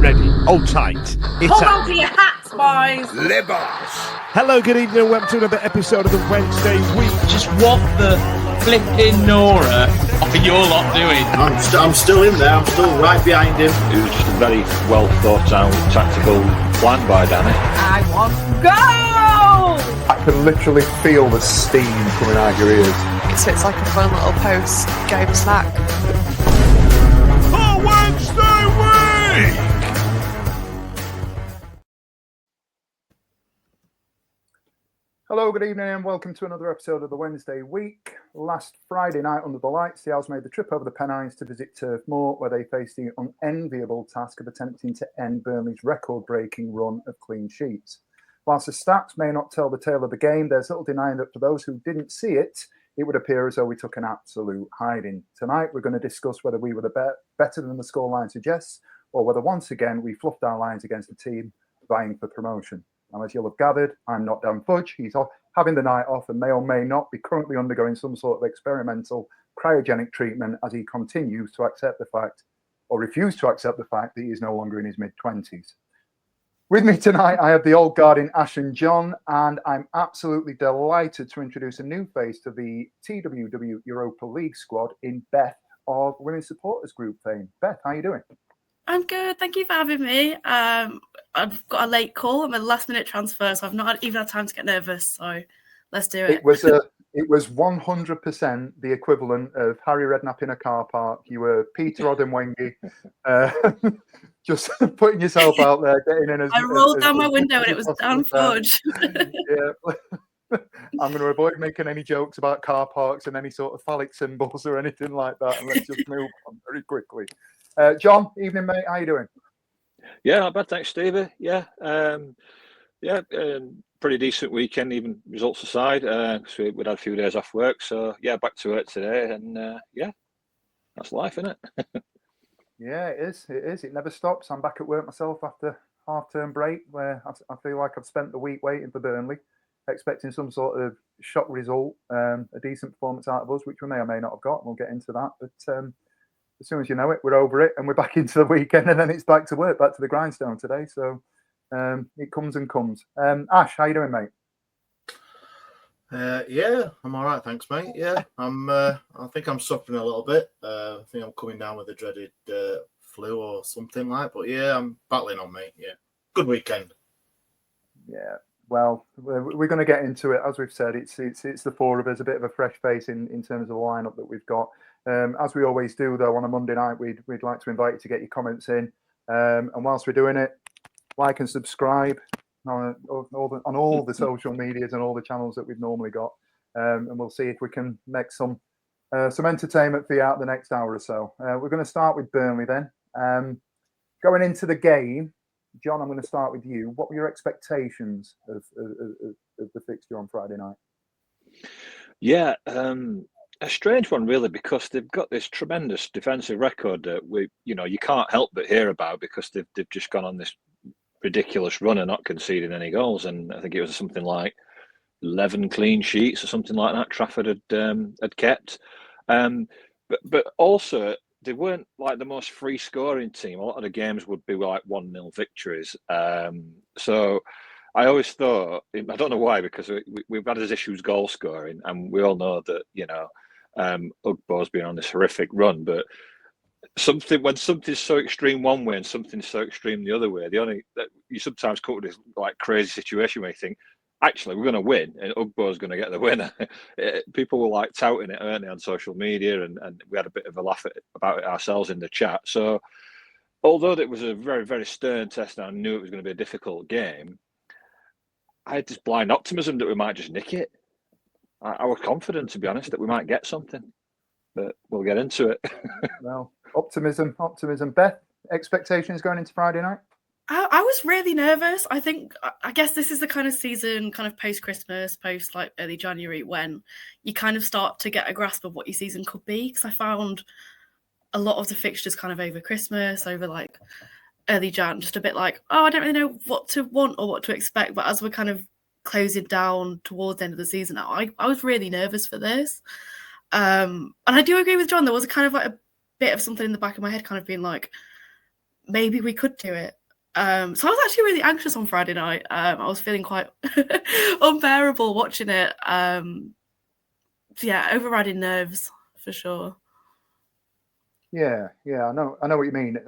ready, hold tight. Hold on to your hats, boys. Libos. Hello, good evening, and welcome to another episode of the Wednesday Week. Just what the flipping Nora are you all lot doing? I'm still in there. I'm still right behind him. It was just a very well thought out tactical plan by Danny. I want to go! I can literally feel the steam coming out your ears. So it's like a fun little post-game snack. For Wednesday Week! Hello, good evening, and welcome to another episode of the Wednesday Week. Last Friday night under the lights, the Owls made the trip over the Pennines to visit Turf Moor, where they faced the unenviable task of attempting to end Burnley's record-breaking run of clean sheets. Whilst the stats may not tell the tale of the game, there's little denying that for those who didn't see it, it would appear as though we took an absolute hiding. Tonight, we're going to discuss whether we were better than the scoreline suggests, or whether once again we fluffed our lines against a team vying for promotion. Now, as you'll have gathered, I'm not Dan Fudge. He's having the night off and may or may not be currently undergoing some sort of experimental cryogenic treatment as he continues to accept the fact, or refuse to accept the fact, that he is no longer in his mid-20s. With me tonight, I have the old guard in Ash and John, and I'm absolutely delighted to introduce a new face to the TWW Europa League squad in Beth of Women's Supporters Group fame. Beth, how are you doing? I'm good. Thank you for having me. I've got a late call. I'm a last-minute transfer, so I've not even had time to get nervous. So let's do it. It was 100% the equivalent of Harry Redknapp in a car park. You were Peter Odemwingie, just putting yourself out there, getting in. I rolled down my window and it was Dan Fudge. Yeah. I'm going to avoid making any jokes about car parks and any sort of phallic symbols or anything like that, and let's just move on very quickly. John, evening, mate. How you doing? Yeah, not bad, thanks, Stevie. Yeah, pretty decent weekend, even results aside. So we'd had a few days off work, so yeah, back to work today, and yeah, that's life, isn't it? Yeah, it is. It is. It never stops. I'm back at work myself after half-term break, where I feel like I've spent the week waiting for Burnley, expecting some sort of shock result, a decent performance out of us, which we may or may not have got. We'll get into that, but as soon as you know it, we're over it, and we're back into the weekend, and then it's back to work, back to the grindstone today. So it comes and comes. Ash, how you doing, mate? Yeah, I'm all right, thanks, mate. Yeah, I think I'm suffering a little bit. I think I'm coming down with a dreaded flu or something like. But yeah, I'm battling on, mate. Yeah, good weekend. Yeah. Well, we're going to get into it. As we've said, it's the four of us, a bit of a fresh face in terms of the lineup that we've got. As we always do, though, on a Monday night, we'd like to invite you to get your comments in. And whilst we're doing it, like and subscribe on all the social medias and all the channels that we've normally got. And we'll see if we can make some entertainment for you out the next hour or so. We're going to start with Burnley then. Going into the game, John, I'm going to start with you. What were your expectations of the fixture on Friday night? Yeah, a strange one, really, because they've got this tremendous defensive record that you can't help but hear about, because they've just gone on this ridiculous run and not conceding any goals. And I think it was something like 11 clean sheets or something like that Trafford had kept. But also, they weren't like the most free scoring team. A lot of the games would be like 1-0 victories. So I always thought, I don't know why, because we've had his issues goal scoring, and we all know that, Ugbo's been on this horrific run, but when something's so extreme one way and something's so extreme the other way, you sometimes come to this like crazy situation where you think, actually, we're going to win, and Ugbo's going to get the winner. People were like touting it, weren't they, on social media, and we had a bit of a laugh about it ourselves in the chat. So, although it was a very, very stern test, and I knew it was going to be a difficult game, I had this blind optimism that we might just nick it. I was confident, to be honest, that we might get something, but we'll get into it. Well, optimism. Beth, expectations going into Friday night? I was really nervous. I guess this is the kind of season, kind of post-Christmas, post like early January, when you kind of start to get a grasp of what your season could be. Because I found a lot of the fixtures kind of over Christmas, over like early Jan, just a bit like, I don't really know what to want or what to expect. But as we're kind of closing down towards the end of the season now, I was really nervous for this. And I do agree with John. There was a kind of like a bit of something in the back of my head kind of being like, maybe we could do it. So I was actually really anxious on Friday night. I was feeling quite unbearable watching it. Yeah, overriding nerves for sure. Yeah, I know what you mean.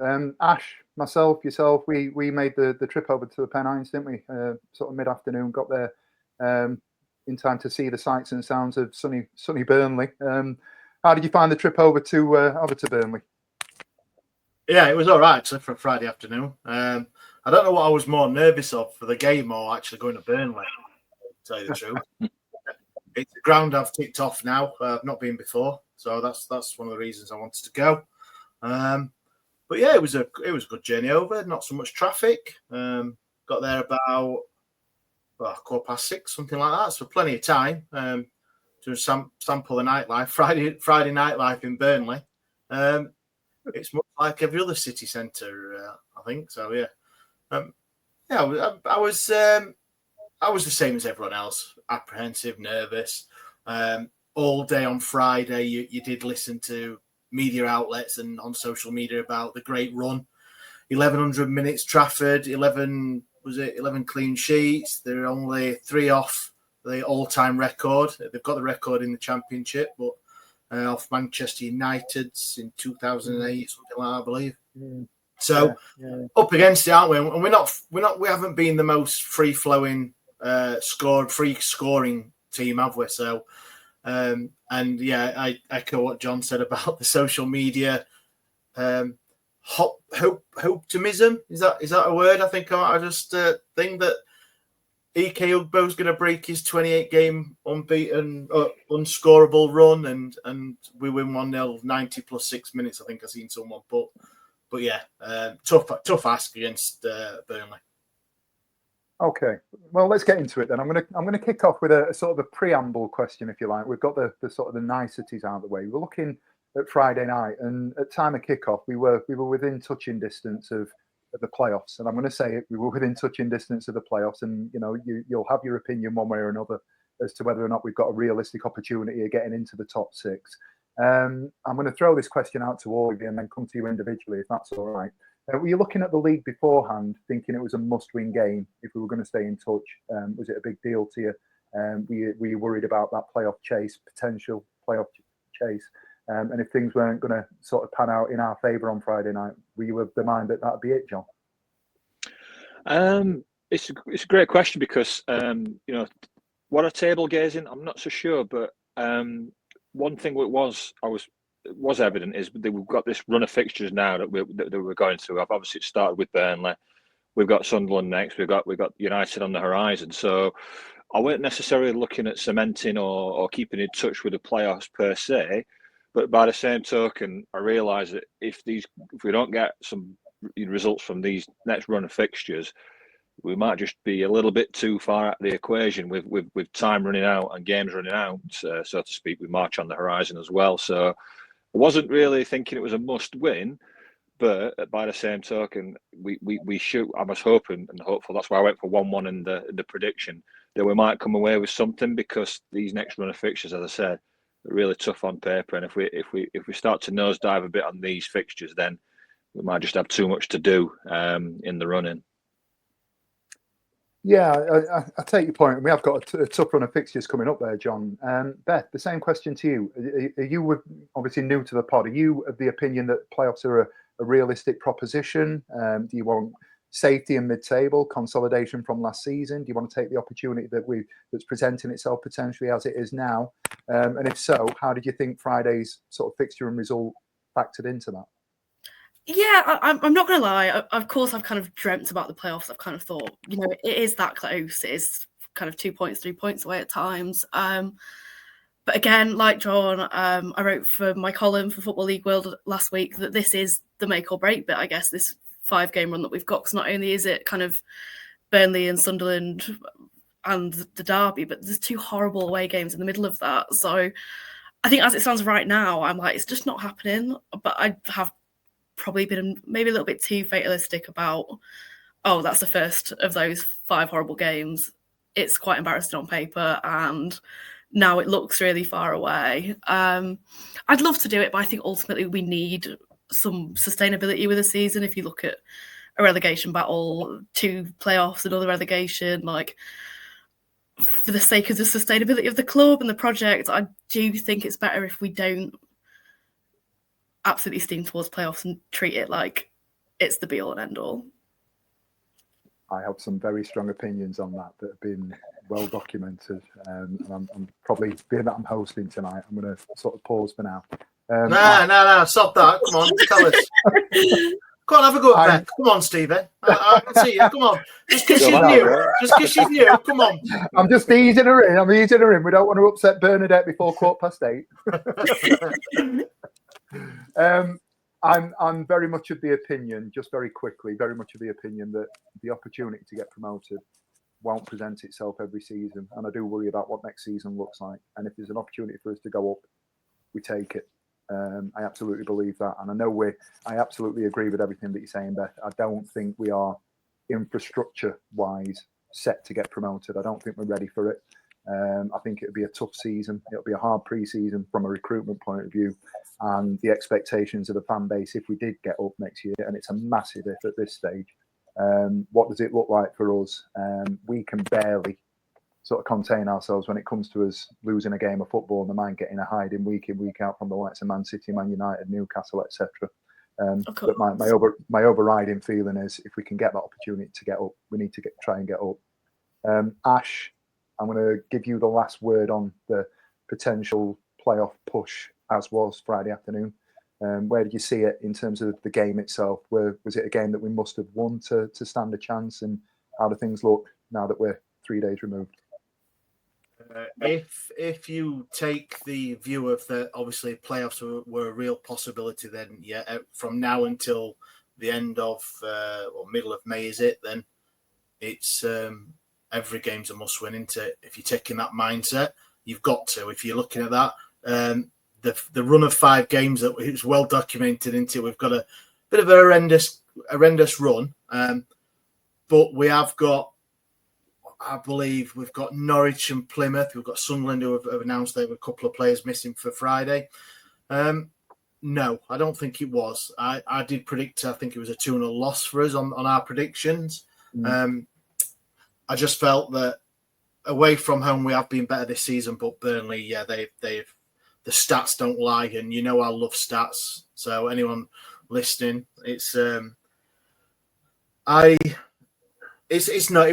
Ash, myself, yourself, we made the trip over to the Pennines, didn't we? Sort of mid-afternoon, got there in time to see the sights and sounds of sunny Burnley. How did you find the trip over to Burnley? Yeah, it was all right for a Friday afternoon. I don't know what I was more nervous of, for the game or actually going to Burnley, to tell you the truth. It's a ground I've ticked off now. I've not been before, so that's one of the reasons I wanted to go. But yeah, it was a good journey over. Not so much traffic. Got there about 6:15, something like that. So plenty of time to sample the nightlife. Friday nightlife in Burnley. It's much like every other city centre, I think. So yeah, I was the same as everyone else. Apprehensive, nervous. All day on Friday, you did listen to media outlets and on social media about the great run. 1,100 minutes Trafford, 11 clean sheets. They're only 3 off the all-time record. They've got the record in the Championship, but off Manchester United's in 2008, something like that, I believe. So up against it, aren't we? And we haven't been the most free-flowing, free-scoring team, have we? So, and yeah, I echo what John said about the social media. Optimism, is that a word? I think I just think that EK Ugbo's going to break his 28-game unbeaten, unscorable run, and we win 1-0, 90 plus 6 minutes. I think I've seen someone, but yeah, tough ask against Burnley. Okay, well, let's get into it then. I'm gonna kick off with a sort of a preamble question, if you like. We've got the sort of the niceties out of the way. We're looking at Friday night, and at time of kickoff, we were within touching distance of the playoffs. And I'm going to say it, we were within touching distance of the playoffs. And you'll have your opinion one way or another as to whether or not we've got a realistic opportunity of getting into the top 6. I'm going to throw this question out to all of you and then come to you individually, if that's all right. Were you looking at the league beforehand, thinking it was a must-win game if we were going to stay in touch? Was it a big deal to you? Were you worried about that potential playoff chase? And if things weren't going to sort of pan out in our favour on Friday night, were you of the mind that that'd be it, John? It's a great question because what a table gazing, I'm not so sure, but one thing was evident is that we've got this run of fixtures now that we're going through. I've obviously started with Burnley. We've got Sunderland next. We've got United on the horizon. So I weren't necessarily looking at cementing or keeping in touch with the playoffs per se. But by the same token, I realise that if we don't get some results from these next run of fixtures, we might just be a little bit too far out of the equation with time running out and games running out, so to speak, with March on the horizon as well. So I wasn't really thinking it was a must-win, but by the same token, we should. I was hoping and hopeful. That's why I went for 1-1 in the prediction that we might come away with something, because these next run of fixtures, as I said, are really tough on paper. And if we start to nosedive a bit on these fixtures, then we might just have too much to do in the running. Yeah, I take your point. We have got a tough run of fixtures coming up there, John. Beth, the same question to you. You were obviously new to the pod. Are you of the opinion that playoffs are a realistic proposition? Do you want safety in mid-table, consolidation from last season? Do you want to take the opportunity that's presenting itself potentially as it is now? And if so, how did you think Friday's sort of fixture and result factored into that? Yeah, I'm not going to lie. Of course, I've kind of dreamt about the playoffs. I've kind of thought, it is that close. It is kind of 2 points, 3 points away at times. But again, like John, I wrote for my column for Football League World last week that this is the make or break bit, I guess, this 5-game run that we've got. Because not only is it kind of Burnley and Sunderland and the derby, but there's 2 horrible away games in the middle of that. So I think as it stands right now, I'm like, it's just not happening. But I have probably been maybe a little bit too fatalistic about, that's the first of those 5 horrible games. It's quite embarrassing on paper, and now it looks really far away. I'd love to do it, but I think ultimately we need some sustainability with the season. If you look at a relegation battle, 2 playoffs, another relegation, like for the sake of the sustainability of the club and the project, I do think it's better if we don't absolutely steam towards playoffs and treat it like it's the be all and end all. I have some very strong opinions on that have been well documented, and I'm probably, being that I'm hosting tonight, I'm going to sort of pause for now. No, stop that. Come on, tell us. Come on, have a go at Beth. Come on, Stevie. I can see you. Come on. Just because she's new. Come on. I'm just easing her in. We don't want to upset Bernadette before 8:15. I'm very much of the opinion, just very quickly, that the opportunity to get promoted won't present itself every season. And I do worry about what next season looks like. And if there's an opportunity for us to go up, we take it. I absolutely believe that. And I absolutely agree with everything that you're saying, Beth. I don't think we are infrastructure-wise set to get promoted. I don't think we're ready for it. I think it'll be a tough season. It'll be a hard pre-season from a recruitment point of view. And the expectations of the fan base, if we did get up next year, and it's a massive if at this stage, what does it look like for us? We can barely sort of contain ourselves when it comes to us losing a game of football and the mind getting a hiding week in, week out from the likes of Man City, Man United, Newcastle, etc. But my overriding feeling is if we can get that opportunity to get up, we need to try and get up. Ash, I'm going to give you the last word on the potential playoff push as was Friday afternoon. Where did you see it in terms of the game itself? Was it a game that we must have won to stand a chance? And how do things look now that we're 3 days removed? If you take the view of that, obviously playoffs were a real possibility, then from now until the end of or middle of May, is it? Then it's every game's a must win, isn't it? If you're taking that mindset, you've got to. If you're looking at that, the run of 5 games that it was well documented into, we've got a bit of a horrendous run, but we have got. I believe we've got Norwich and Plymouth. We've got Sunderland who have announced they have a couple of players missing for Friday. No, I don't think it was. I did predict, I think it was a 2-0 loss for us on our predictions. I just felt that away from home we have been better this season, but Burnley, the stats don't lie, and you know I love stats. So anyone listening, it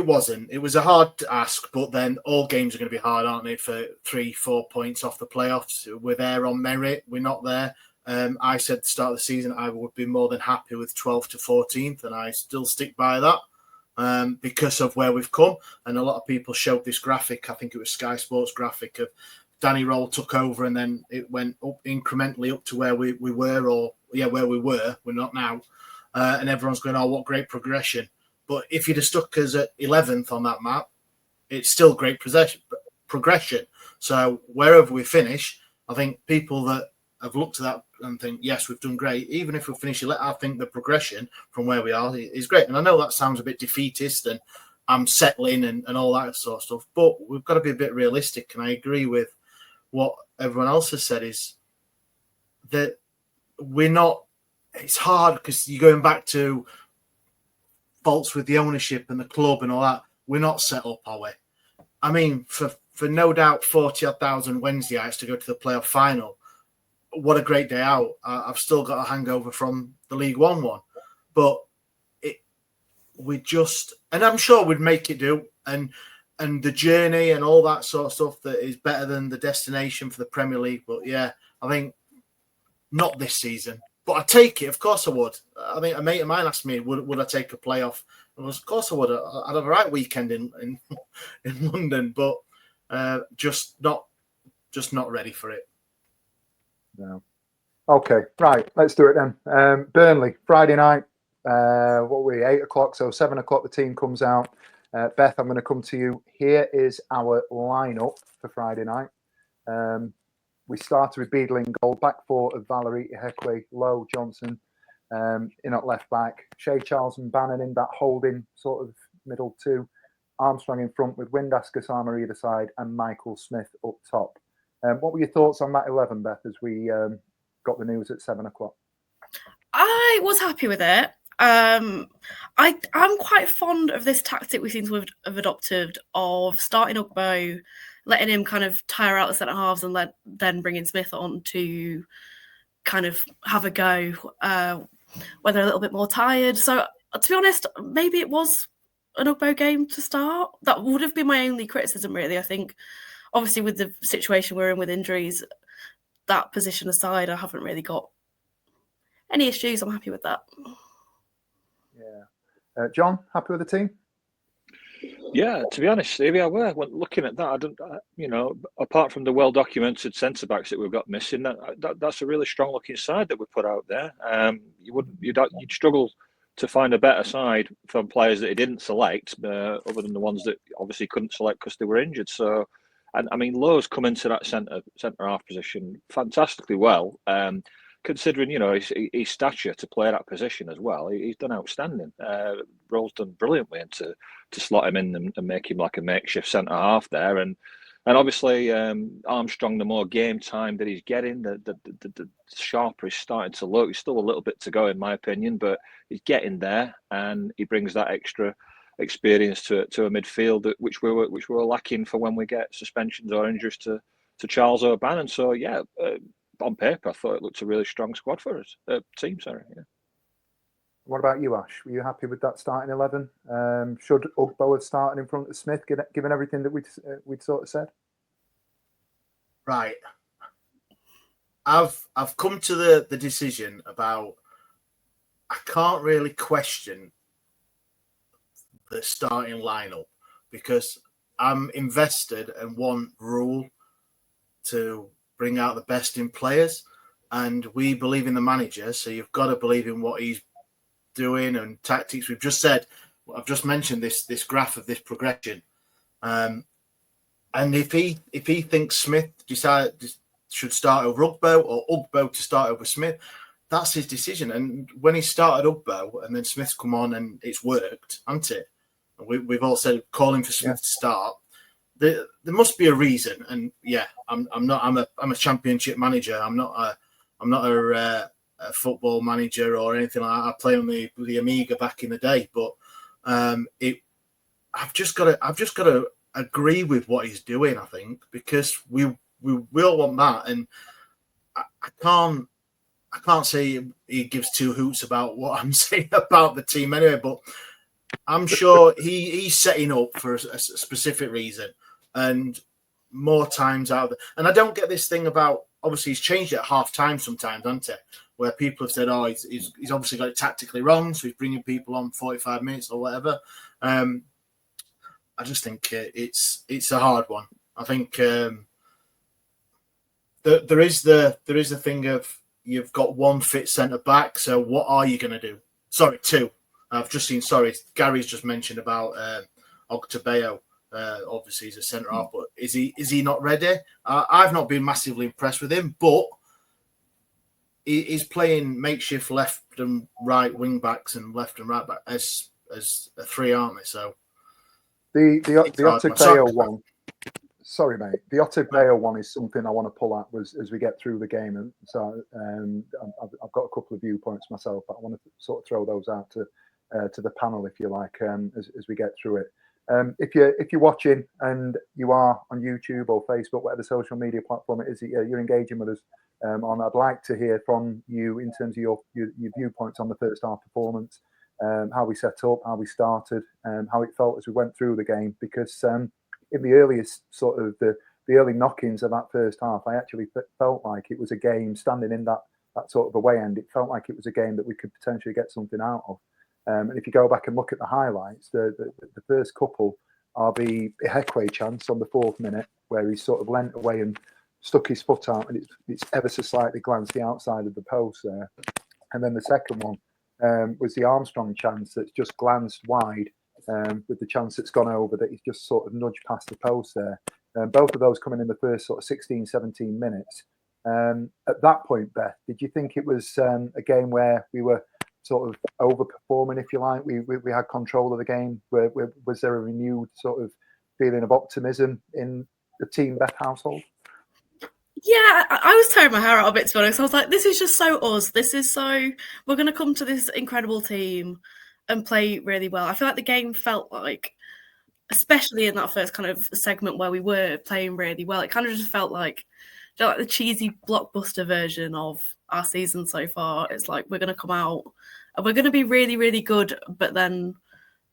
wasn't. It was a hard ask, but then all games are going to be hard, aren't they? For 3-4 points off the playoffs, we're there on merit. We're not there. I said at the start of the season I would be more than happy with 12th to 14th, and I still stick by that because of where we've come. And a lot of people showed this graphic. I think it was Sky Sports graphic of Danny Roll took over, and then it went up incrementally up to where we were, where we were. We're not now, and everyone's going, "Oh, what great progression!" But if you'd have stuck us at 11th on that map, it's still great progression. So wherever we finish, I think people that have looked at that and think, yes, we've done great. Even if we finish 11th, I think the progression from where we are is great. And I know that sounds a bit defeatist and I'm settling and all that sort of stuff, but we've got to be a bit realistic. And I agree with what everyone else has said is that we're not, it's hard because you're going back to faults with the ownership and the club and all that. We're not set up, are we? I mean, for no doubt 40,000 Wednesdayites to go to the playoff final, what a great day out. I've still got a hangover from the League one, but and I'm sure we'd make it do, and the journey and all that sort of stuff that is better than the destination for the Premier League. But yeah, I think not this season. But I'd take it. Of course I would. I think a mate of mine asked me, would I take a playoff? And of course I would. I'd have a right weekend in London, but just not ready for it. No. Okay, right. Let's do it then. Burnley, Friday night. What were we? 8 o'clock. So 7 o'clock the team comes out. Beth, I'm going to come to you. Here is our lineup for Friday night. We started with Beadle in goal, back 4 of Valerie, Ihekwe, Lowe, Johnson, in at left back, Shea Charles and Bannon in that holding sort of middle 2, Armstrong in front with Windass Gassama either side and Michael Smith up top. What were your thoughts on that 11, Beth, as we got the news at 7 o'clock? I was happy with it. I'm quite fond of this tactic we seem to have adopted of starting Ugbo, letting him kind of tire out the centre halves, and then bringing Smith on to kind of have a go when they're a little bit more tired. So to be honest, maybe it was an Ugbo game to start. That would have been my only criticism, really. I think, obviously, with the situation we're in with injuries, that position aside, I haven't really got any issues. I'm happy with that. Yeah. John, happy with the team? Yeah, to be honest, Stevie, I were. When looking at that, I don't, apart from the well-documented centre backs that we've got missing, that's a really strong-looking side that we put out there. You'd struggle to find a better side from players that he didn't select, other than the ones that obviously couldn't select because they were injured. So, and I mean, Lowe's come into that centre half position fantastically well. Considering his stature to play that position as well, he's done outstanding. Roll's done brilliantly, and to slot him in and make him like a makeshift centre half there, and obviously Armstrong, the more game time that he's getting, the sharper he's starting to look. He's still a little bit to go in my opinion, but he's getting there, and he brings that extra experience to a midfield which we were lacking for when we get suspensions or injuries to Charles O'Bannon. So yeah. On paper, I thought it looked a really strong squad for us. Team, sorry. Yeah. What about you, Ash? Were you happy with that starting 11? Should Ugbo have started in front of Smith, given everything that we'd sort of said? Right. I've come to the decision about I can't really question the starting lineup because I'm invested and want Rule to bring out the best in players, and we believe in the manager, so you've got to believe in what he's doing and tactics. I've just mentioned this graph of this progression, and if he thinks Smith should start over Ugbo or Ugbo to start over Smith, that's his decision. And when he started Ugbo and then Smith's come on and it's worked, hasn't it? We've all said calling for Smith to start. There must be a reason, and yeah, I'm a championship manager. I'm not a football manager or anything like that. I play on the Amiga back in the day, but I've just got to agree with what he's doing. I think because we all want that, and I can't say he gives two hoots about what I'm saying about the team anyway, but I'm sure he's setting up for a specific reason. And more times out of the, and I don't get this thing about, obviously he's changed it at half time sometimes, hasn't it? Where people have said, oh, he's obviously got it tactically wrong, so he's bringing people on 45 minutes or whatever. I just think it's a hard one. I think there is the thing of you've got one fit centre back, so what are you going to do? Sorry, two. I've just seen. Sorry, Gary's just mentioned about Ogtabeo. Obviously, he's a centre half, but is he not ready? I've not been massively impressed with him, but he's playing makeshift left and right wing backs and left and right back as a three, aren't they? So the Ogtabeo one. Sorry, mate. The Ogtabeo one is something I want to pull at as we get through the game, and so I've got a couple of viewpoints myself, but I want to sort of throw those out to the panel, if you like, as we get through it. If you're watching and you are on YouTube or Facebook, whatever social media platform it is that you're engaging with us on, I'd like to hear from you in terms of your viewpoints on the first half performance, how we set up, how we started, how it felt as we went through the game. Because in the earliest sort of the early knock-ins of that first half, I actually felt like it was a game standing in that sort of away end. It felt like it was a game that we could potentially get something out of. And if you go back and look at the highlights, the first couple are the Ihekwe chance on the 4th minute, where he sort of leant away and stuck his foot out, and it's ever so slightly glanced the outside of the post there. And then the second one was the Armstrong chance that's just glanced wide, with the chance that's gone over that he's just sort of nudged past the post there. Both of those coming in the first sort of 16, 17 minutes. At that point, Beth, did you think it was a game where we were sort of overperforming, if you like? We had control of the game. Was there a renewed sort of feeling of optimism in the team Beth household? Yeah, I was tearing my hair out a bit, to be honest. I was like, this is just so us. We're going to come to this incredible team and play really well. I feel like the game felt like, especially in that first kind of segment where we were playing really well, it kind of just felt like, the cheesy blockbuster version of our season so far. It's like, we're going to come out and we're going to be really, really good, but then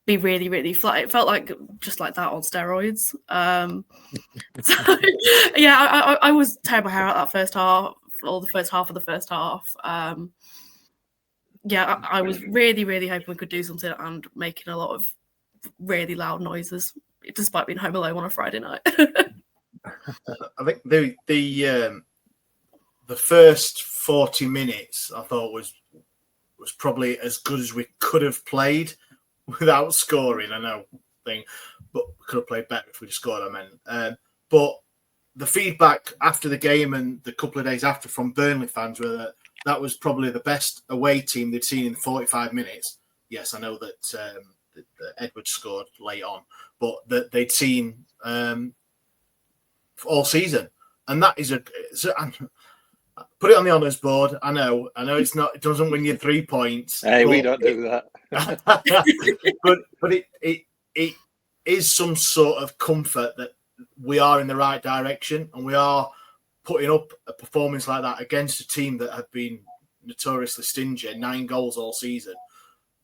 be really, really flat. It felt like just like that on steroids. So yeah, I was tearing my hair out that first half, or the first half of the first half. Yeah, I was really, really hoping we could do something and making a lot of really loud noises, despite being home alone on a Friday night. I think the first 40 minutes I thought was probably as good as we could have played without scoring. I know thing, but we could have played better if we'd scored. I meant, but the feedback after the game and the couple of days after from Burnley fans were that was probably the best away team they'd seen in 45 minutes. Yes, I know that Edwards scored late on, but that they'd seen all season, and that is put it on the honours board. I know it's not. It doesn't win you 3 points. Hey, we don't do that. but it is some sort of comfort that we are in the right direction and we are putting up a performance like that against a team that have been notoriously stingy, 9 goals all season,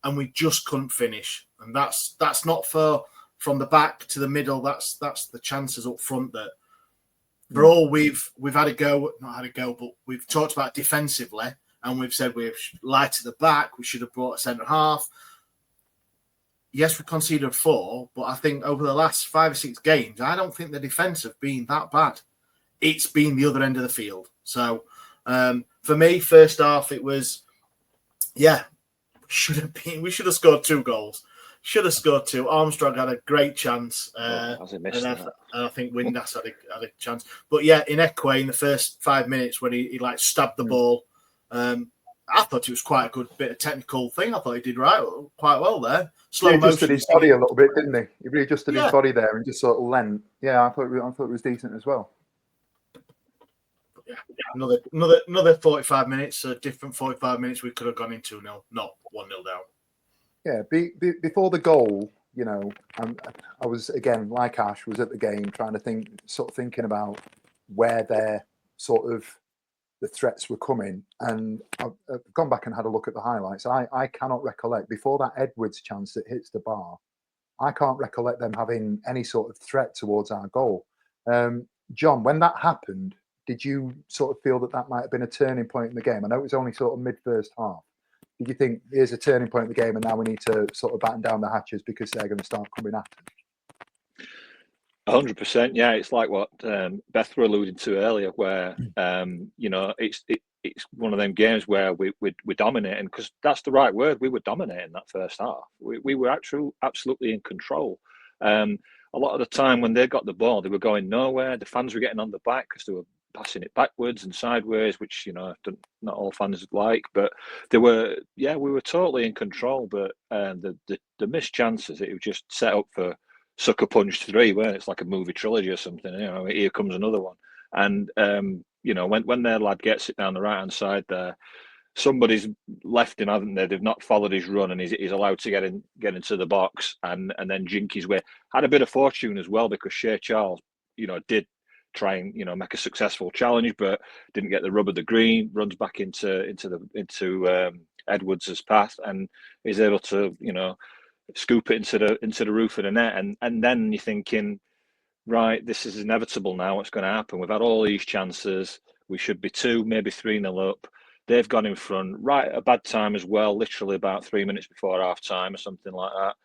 and we just couldn't finish. And that's not from the back to the middle. That's the chances up front that. For all we've had a go, not had a go, but we've talked about defensively, and we've said we've lighted the back. We should have brought a centre half. Yes, we conceded 4, but I think over the last 5 or 6 games, I don't think the defence have been that bad. It's been the other end of the field. So for me, first half, it was, we should have scored 2 goals. Should have scored 2. Armstrong had a great chance. And I think Windass had a chance. But yeah, in Ekway, in the first 5 minutes when he like stabbed the ball, I thought it was quite a good bit of technical thing. I thought he did quite well there. Slow motion. He adjusted his body a little bit, didn't he? He really adjusted his body there and just sort of lent. Yeah, I thought it was decent as well. Yeah, another 45 minutes, a different 45 minutes. We could have gone in 2-0, not 1-0 down. Yeah, before the goal, I was, again, like Ash, was at the game trying to thinking about where their sort of the threats were coming. And I've gone back and had a look at the highlights. I cannot recollect, before that Edwards chance that hits the bar, I can't recollect them having any sort of threat towards our goal. John, when that happened, did you sort of feel that might have been a turning point in the game? I know it was only sort of mid-first half. Did you think here's a turning point in the game and now we need to sort of batten down the hatches because they're going to start coming after? 100%. Yeah, it's like what Beth were alluding to earlier, where it's one of them games where we're dominating, because that's the right word. We were dominating that first half. We were absolutely in control. A lot of the time when they got the ball, they were going nowhere. The fans were getting on the back because they were passing it backwards and sideways, which not all fans like, but we were totally in control. But the missed chances, it was just set up for Sucker Punch 3, weren't it? It's like a movie trilogy or something. Here comes another one. And when their lad gets it down the right hand side there, somebody's left him, haven't they? They've not followed his run, and he's allowed to get into the box and then jink his way. Had a bit of fortune as well, because Shea Charles, did try and make a successful challenge, but didn't get the rub of the green. Runs back into Edwards' path and is able to scoop it into the roof of the net. And then you're thinking, right, this is inevitable now. What's going to happen? We've had all these chances. We should be 2, maybe 3-0 up. They've gone in front right at a bad time as well, literally about 3 minutes before half time or something like that.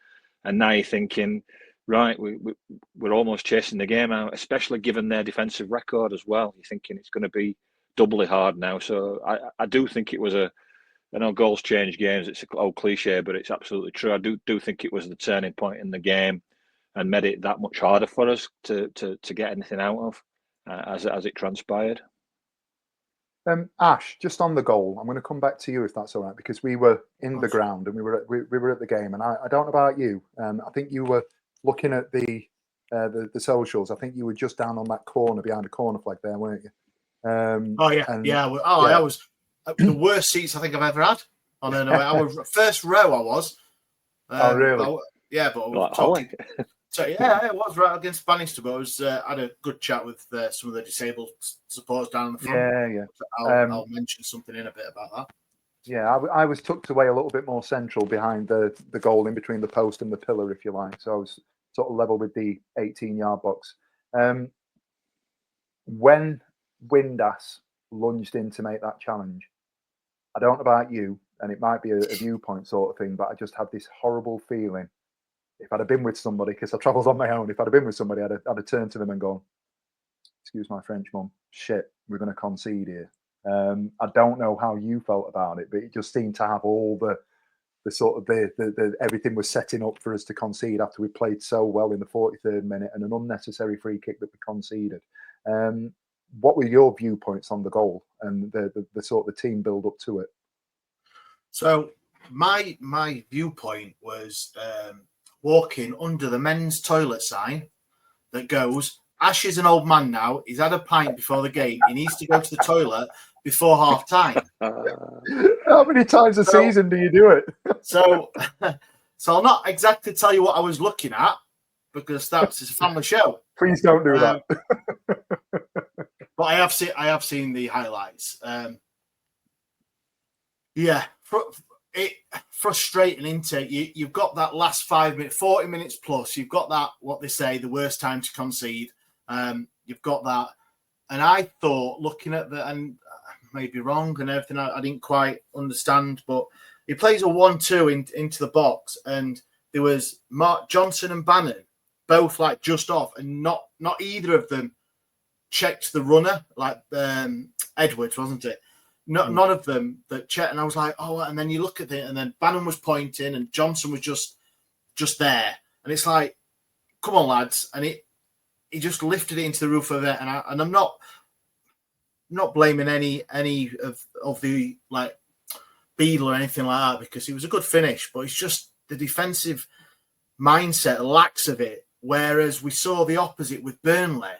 And now you're thinking, right, we're almost chasing the game out, especially given their defensive record as well. You're thinking it's going to be doubly hard now. So I do think it was I know goals change games. It's an old cliche, but it's absolutely true. I do think it was the turning point in the game and made it that much harder for us to get anything out of as it transpired. Ash, just on the goal, I'm going to come back to you if that's all right, because we were in the ground and we were at the game, and I don't know about you. I think you were looking at the socials. I think you were just down on that corner behind the corner flag there, weren't you? Oh yeah, and, yeah. I was the worst seats I think I've ever had on an away. Our first row I was. Oh really? But I was Like talking. So yeah, it was right against Bannister, but I had a good chat with some of the disabled supporters down in the front. Yeah. I'll mention something in a bit about that. Yeah, I was tucked away a little bit more central behind the goal, in between the post and the pillar, if you like. So I was sort of level with the 18-yard box. When Windass lunged in to make that challenge, I don't know about you, and it might be a viewpoint sort of thing, but I just had this horrible feeling. If I'd have been with somebody, because I travelled on my own, if I'd have been with somebody, I'd have turned to them and gone, excuse my French, mum, shit, we're going to concede here. I don't know how you felt about it, but it just seemed to have all the sort of the everything was setting up for us to concede after we played so well in the 43rd minute and an unnecessary free kick that we conceded. What were your viewpoints on the goal and the sort of the team build up to it? So my viewpoint was walking under the men's toilet sign that goes, Ash is an old man now. He's had a pint before the game. He needs to go to the toilet before half time. How many times a season do you do it? so I'll not exactly tell you what I was looking at, because that's a family show. Please don't do that. But I have seen the highlights. Frustrating, isn't it? You've got that last 5 minutes, 40 minutes plus. You've got that, what they say, the worst time to concede. You've got that, and I thought, looking at the, and maybe wrong and everything, I didn't quite understand, but he plays a 1-2 into the box, and there was Mark Johnson and Bannon both like just off, and not either of them checked the runner, like Edwards, wasn't it? None of them that checked, and I was like, oh, and then you look at it, and then Bannon was pointing, and Johnson was just there, and it's like, come on, lads, and he just lifted it into the roof of it, and I'm not blaming any of the like Beadle or anything like that, because it was a good finish, but it's just the defensive mindset lacks of it. Whereas we saw the opposite with Burnley,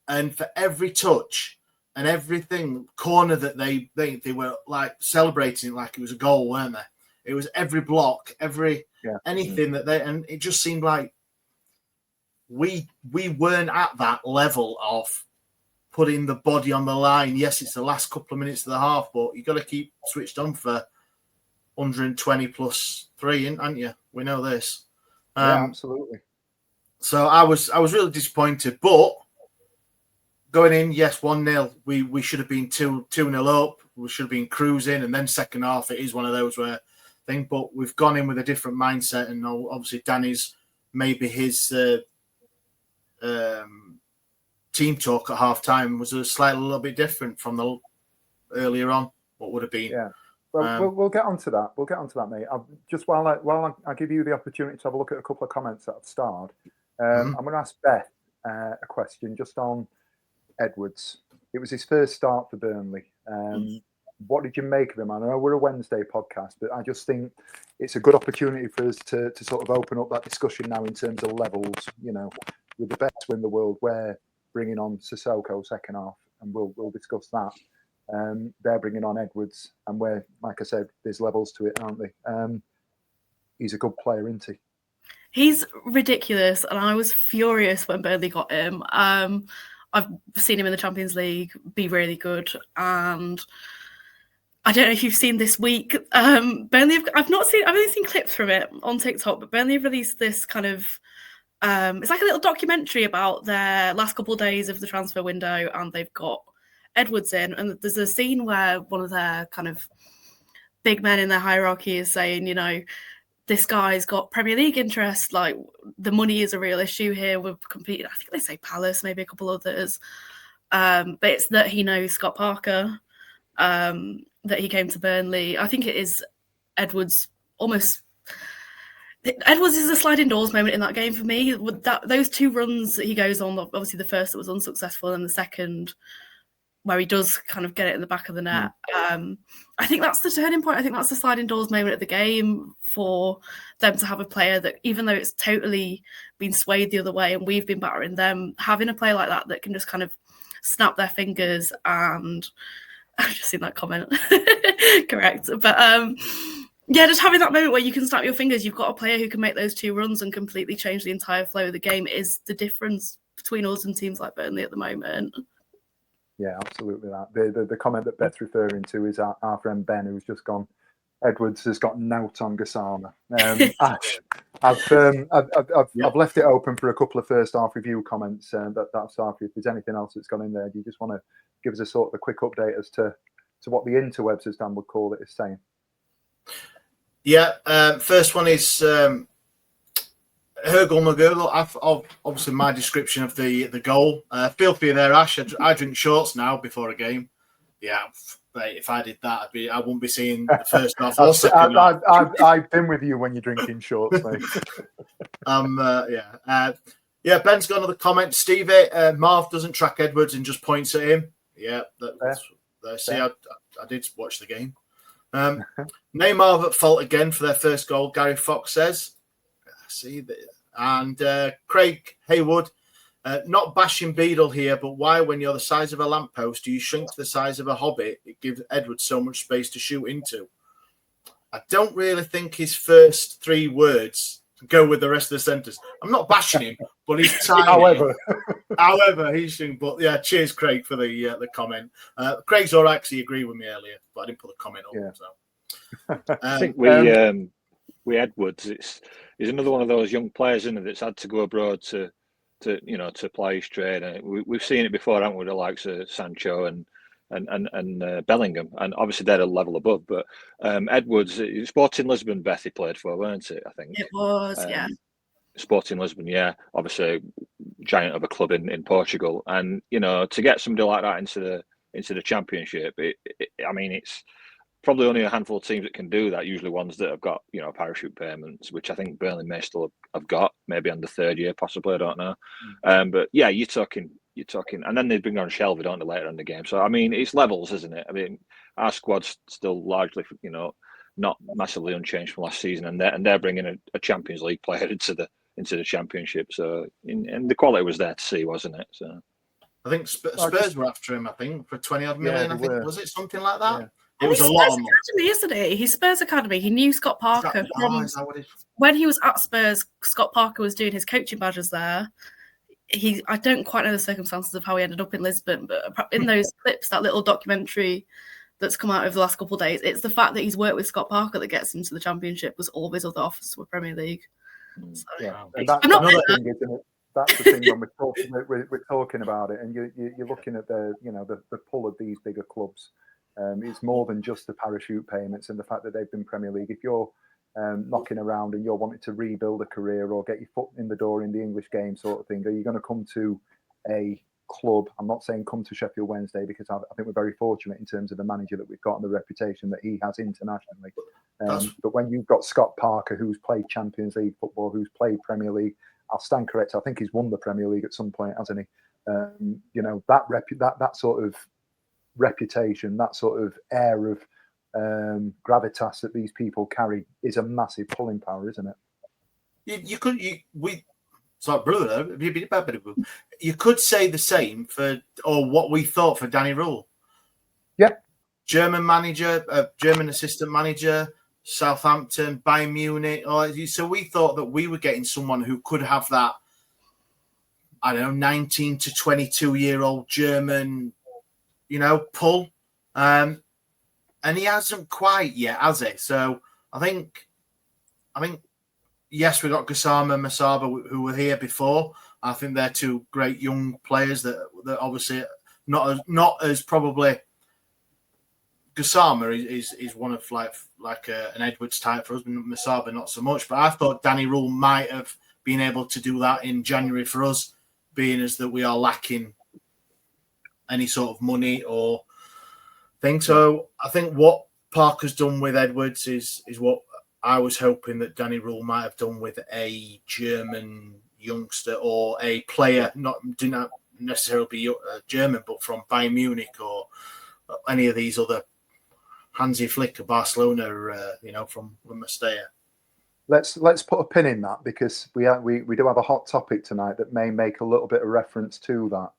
and for every touch and everything corner that they were like celebrating it like it was a goal, weren't they? It was every block, anything that they, and it just seemed like we weren't at that level of putting the body on the line. Yes, it's the last couple of minutes of the half, but you've got to keep switched on for 120 plus 3, aren't you? We know this. Yeah, absolutely. So I was really disappointed, but going in, yes, 1-0. We should have been 2-0 up. We should have been cruising, and then second half, it is one of those where thing. But we've gone in with a different mindset, and obviously Danny's maybe his team talk at half time was a little bit different from the earlier on. What would have been? Yeah. Well, we'll get onto that. We'll get onto that, mate. Just while I give you the opportunity to have a look at a couple of comments that have starred, I'm going to ask Beth a question just on Edwards. It was his first start for Burnley. What did you make of him? I know we're a Wednesday podcast, but I just think it's a good opportunity for us to sort of open up that discussion now in terms of levels. You know, with the best win in the world, we're bringing on Sissoko second half, and we'll discuss that. They're bringing on Edwards, and we're, like I said, there's levels to it, aren't they? He's a good player, isn't he? He's ridiculous, and I was furious when Burnley got him. I've seen him in the Champions League be really good, and I don't know if you've seen this week. Burnley, I've only seen clips from it on TikTok, but Burnley have released this kind of, it's like a little documentary about their last couple of days of the transfer window, and they've got Edwards in, and there's a scene where one of their kind of big men in their hierarchy is saying, you know, this guy's got Premier League interest, like the money is a real issue here. We're competing, I think they say Palace, maybe a couple others. But it's that he knows Scott Parker, that he came to Burnley. I think it is Edwards is a sliding doors moment in that game for me. With those two runs that he goes on, obviously the first that was unsuccessful and the second where he does kind of get it in the back of the net. I think that's the turning point. I think that's the sliding doors moment of the game for them to have a player that, even though it's totally been swayed the other way and we've been battering them, having a player like that can just kind of snap their fingers and I've just seen that comment. Correct. But yeah, just having that moment where you can snap your fingers, you've got a player who can make those 2 runs and completely change the entire flow of the game is the difference between us and teams like Burnley at the moment. Yeah, absolutely. That the comment that Beth's referring to is our friend Ben, who's just gone. Edwards has got nout on Gassama. Ash, I've left it open for a couple of first half review comments. That's after. If there's anything else that's gone in there, do you just want to give us a sort of a quick update as to what the interwebs, as Dan would call it, is saying? Yeah, first one is Hergul McGurgle. Obviously, my description of the goal. Feel free there, Ash. I drink shorts now before a game. Yeah, mate, if I did that, I wouldn't be seeing the first half or second half. I've been with you when you're drinking shorts, mate. Yeah, Ben's got another comment. Stevie, Marv doesn't track Edwards and just points at him. Yeah, I did watch the game. Neymar at fault again for their first goal, Gary Fox says. And Craig Haywood, not bashing Beadle here, but why, when you're the size of a lamppost, do you shrink to the size of a hobbit? It gives Edwards so much space to shoot into. I don't really think his first 3 words go with the rest of the sentence. I'm not bashing him, but he's tiny. However, he's shrinking. But yeah, cheers, Craig, for the comment. Craig's all right because he agreed with me earlier, but I didn't put a comment up. Yeah. So I think we Edwards, he's another one of those young players, isn't it, that's had to go abroad to play his trade. And we've seen it before, haven't we? The likes of Sancho and Bellingham, and obviously they're a level above. But Edwards, Sporting Lisbon, Beth, he played for, weren't it? I think it was, yeah. Sporting Lisbon, yeah. Obviously, giant of a club in Portugal, and to get somebody like that into the Championship, it's probably only a handful of teams that can do that. Usually ones that have got parachute payments, which I think Burnley may still have got, maybe on the 3rd year, possibly. I don't know, but yeah, you're talking, and then they bring on Shelby, don't they, later in the game. So I mean, it's levels, isn't it? I mean, our squad's still largely, not massively unchanged from last season, and they're bringing a Champions League player into the Championship. So and the quality was there to see, wasn't it? So I think Spurs were after him. I think for 20 odd million. I think was it something like that? Yeah. It was a lot of money. Academy, isn't he? He's Spurs Academy. He knew Scott Parker when he was at Spurs. Scott Parker was doing his coaching badges there. I don't quite know the circumstances of how he ended up in Lisbon, but in those clips, that little documentary that's come out over the last couple of days, it's the fact that he's worked with Scott Parker that gets him to the Championship, was all of his other offers were Premier League. So, yeah, that's another thing, isn't it? That's the thing when we're talking about it, and you're looking at the pull of these bigger clubs. It's more than just the parachute payments and the fact that they've been Premier League. If you're knocking around and you're wanting to rebuild a career or get your foot in the door in the English game sort of thing, are you going to come to a club? I'm not saying come to Sheffield Wednesday, because I think we're very fortunate in terms of the manager that we've got and the reputation that he has internationally. But when you've got Scott Parker, who's played Champions League football, who's played Premier League, I'll stand correct, I think he's won the Premier League at some point, hasn't he? That sort of reputation, that sort of air of gravitas that these people carry is a massive pulling power, isn't it? You could say the same for, or what we thought for Danny Rule. Yeah. German manager, German assistant manager, Southampton, Bayern Munich. So we thought that we were getting someone who could have that, 19 to 22-year-old German, pull. And he hasn't quite yet, has he? So I think, yes, we got Gassama and Masaba who were here before. I think they're 2 great young players that obviously not as probably. Gassama is one of like an Edwards type for us, Masaba not so much. But I thought Danny Rule might have been able to do that in January for us, being as that we are lacking any sort of money or thing. So I think what Parker's done with Edwards is what I was hoping that Danny Rule might have done with a German youngster or a player, do not necessarily be German, but from Bayern Munich or any of these other Hansi Flick of Barcelona, from Mestalla. Let's put a pin in that because we do have a hot topic tonight that may make a little bit of reference to that.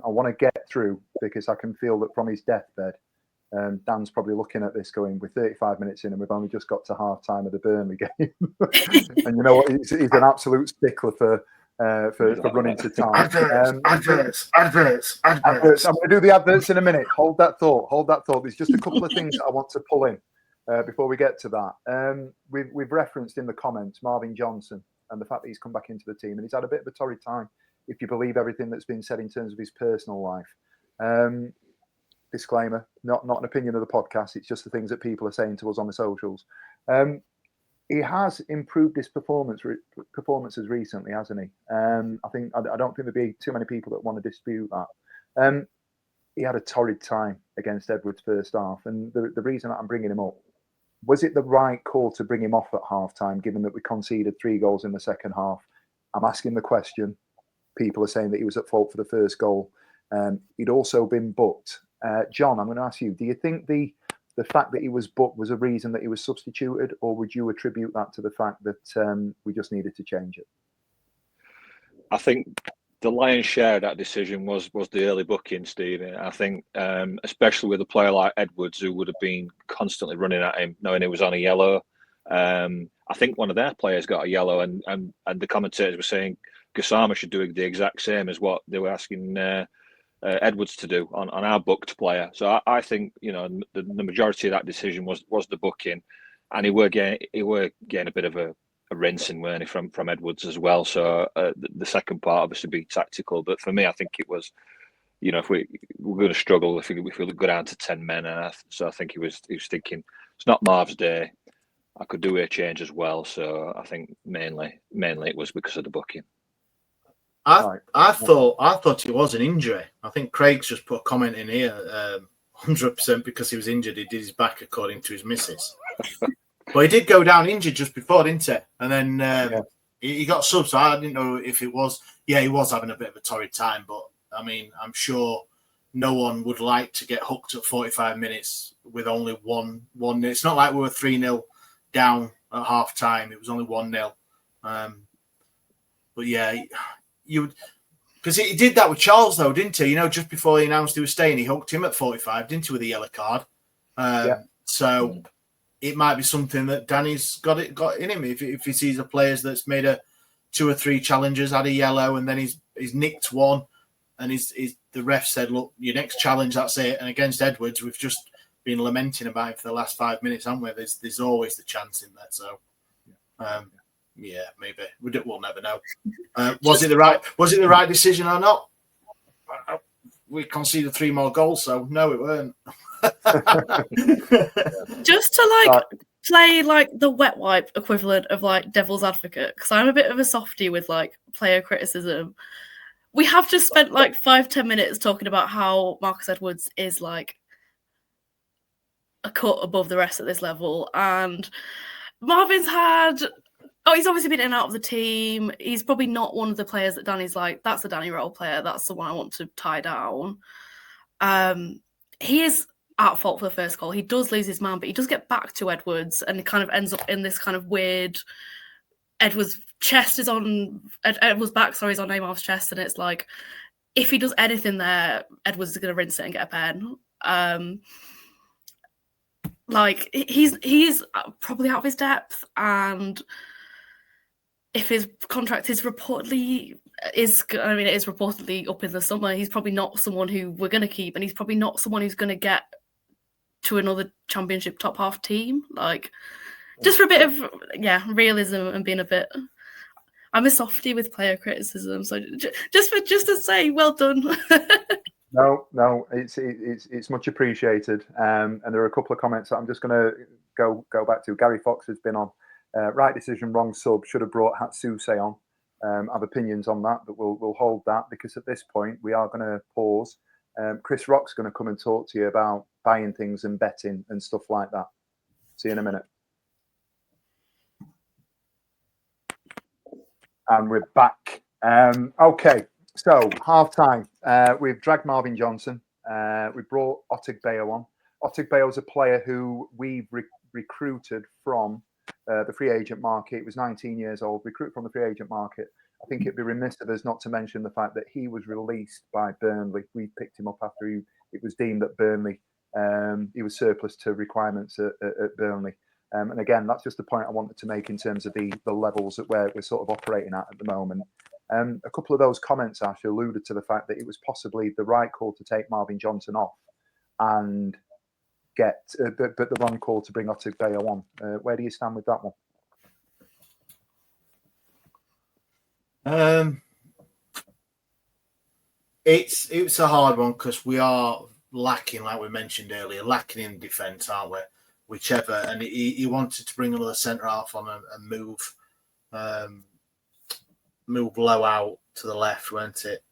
I want to get through because I can feel that from his deathbed, Dan's probably looking at this going, we're 35 minutes in and we've only just got to half time of the Burnley game. And you know what? He's an absolute stickler for running to time. Adverts. I'm going to do the adverts in a minute. Hold that thought. There's just a couple of things I want to pull in before we get to that. We've referenced in the comments Marvin Johnson and the fact that he's come back into the team and he's had a bit of a torrid time, if you believe everything that's been said in terms of his personal life. Disclaimer, not an opinion of the podcast. It's just the things that people are saying to us on the socials. He has improved his performances recently, hasn't he? I don't think there'd be too many people that want to dispute that. He had a torrid time against Edwards first half, and the reason that I'm bringing him up, was it the right call to bring him off at half time, given that we conceded 3 goals in the second half? I'm asking the question. People are saying that he was at fault for the first goal. He'd also been booked. John, I'm going to ask you, do you think the fact that he was booked was a reason that he was substituted, or would you attribute that to the fact that we just needed to change it? I think the lion's share of that decision was the early booking, Stevie. I think, especially with a player like Edwards, who would have been constantly running at him, knowing he was on a yellow. I think one of their players got a yellow, and the commentators were saying Gassama should do the exact same as what they were asking Edwards to do on our booked player. So I think, you know, the majority of that decision was the booking, and he were getting a bit of a rinsing, weren't he, from Edwards as well. So the second part obviously be tactical, but for me, I think it was, you know, if we're going to struggle if we go down to 10 men, so I think he was thinking it's not Marv's day. I could do a change as well. So I think mainly it was because of the booking. I thought it was an injury. I think Craig's just put a comment in here, 100% because he was injured. He did his back according to his missus. But he did go down injured just before, didn't he? And then he got subbed, so I didn't know if it was. Yeah, he was having a bit of a torrid time, but I mean, I'm sure no one would like to get hooked at 45 minutes with only one. It's not like we were 3-0 down at half time. It was only 1-0. But yeah, because he did that with Charles though, didn't he? You know, just before he announced he was staying, he hooked him at 45, didn't he, with a yellow card? So it might be something that Danny's got in him. If he sees a player that's made 2 or 3 challenges, had a yellow, and then he's nicked one, and the ref said, "Look, your next challenge, that's it." And against Edwards, we've just been lamenting about it for the last 5 minutes, haven't we? There's always the chance in that. So, yeah, maybe we'll never know. Was it the right decision or not? We conceded 3 more goals, so no, it weren't. Just to play like the wet wipe equivalent of like devil's advocate, because I'm a bit of a softie with like player criticism. We have just spent like 5-10 minutes talking about how Marcus Edwards is like a cut above the rest at this level, and Marvin's he's obviously been in and out of the team. He's probably not one of the players that Danny's like, that's the Danny role player, that's the one I want to tie down. He is at fault for the first goal. He does lose his man, but he does get back to Edwards, and it kind of ends up in this kind of weird. Edwards' back is on Neymar's chest, and it's like, if he does anything there, Edwards is going to rinse it and get a pen. Like he's probably out of his depth, and if his contract is reportedly up in the summer, he's probably not someone who we're going to keep, and he's probably not someone who's going to get to another championship top half team. Like, just for a bit of realism and being a bit. I'm a softie with player criticism, so just to say, well done. No, it's much appreciated. And there are a couple of comments that I'm just going to go back to. Gary Fox has been on. Right decision, wrong sub. Should have brought Hatsuse on. I have opinions on that, but we'll hold that because at this point we are going to pause. Chris Rock's going to come and talk to you about buying things and betting and stuff like that. See you in a minute. And we're back. Okay, so half time. We've dragged Marvin Johnson. We brought Otigbayo on. Otigbayo's a player who we've recruited from the free agent market. He was 19 years old, recruit from the free agent market. I think it'd be remiss of us not to mention the fact that he was released by Burnley. We picked him up after it was deemed that Burnley, he was surplus to requirements at Burnley. And again, that's just the point I wanted to make in terms of the levels that we're sort of operating at the moment. A couple of those comments actually alluded to the fact that it was possibly the right call to take Marvin Johnson off and but the wrong call to bring Otigbayo on. Where do you stand with that one? It's a hard one because we are lacking, like we mentioned earlier, lacking in defence, aren't we? Whichever, and he wanted to bring another centre half on and move low out to the left, weren't it?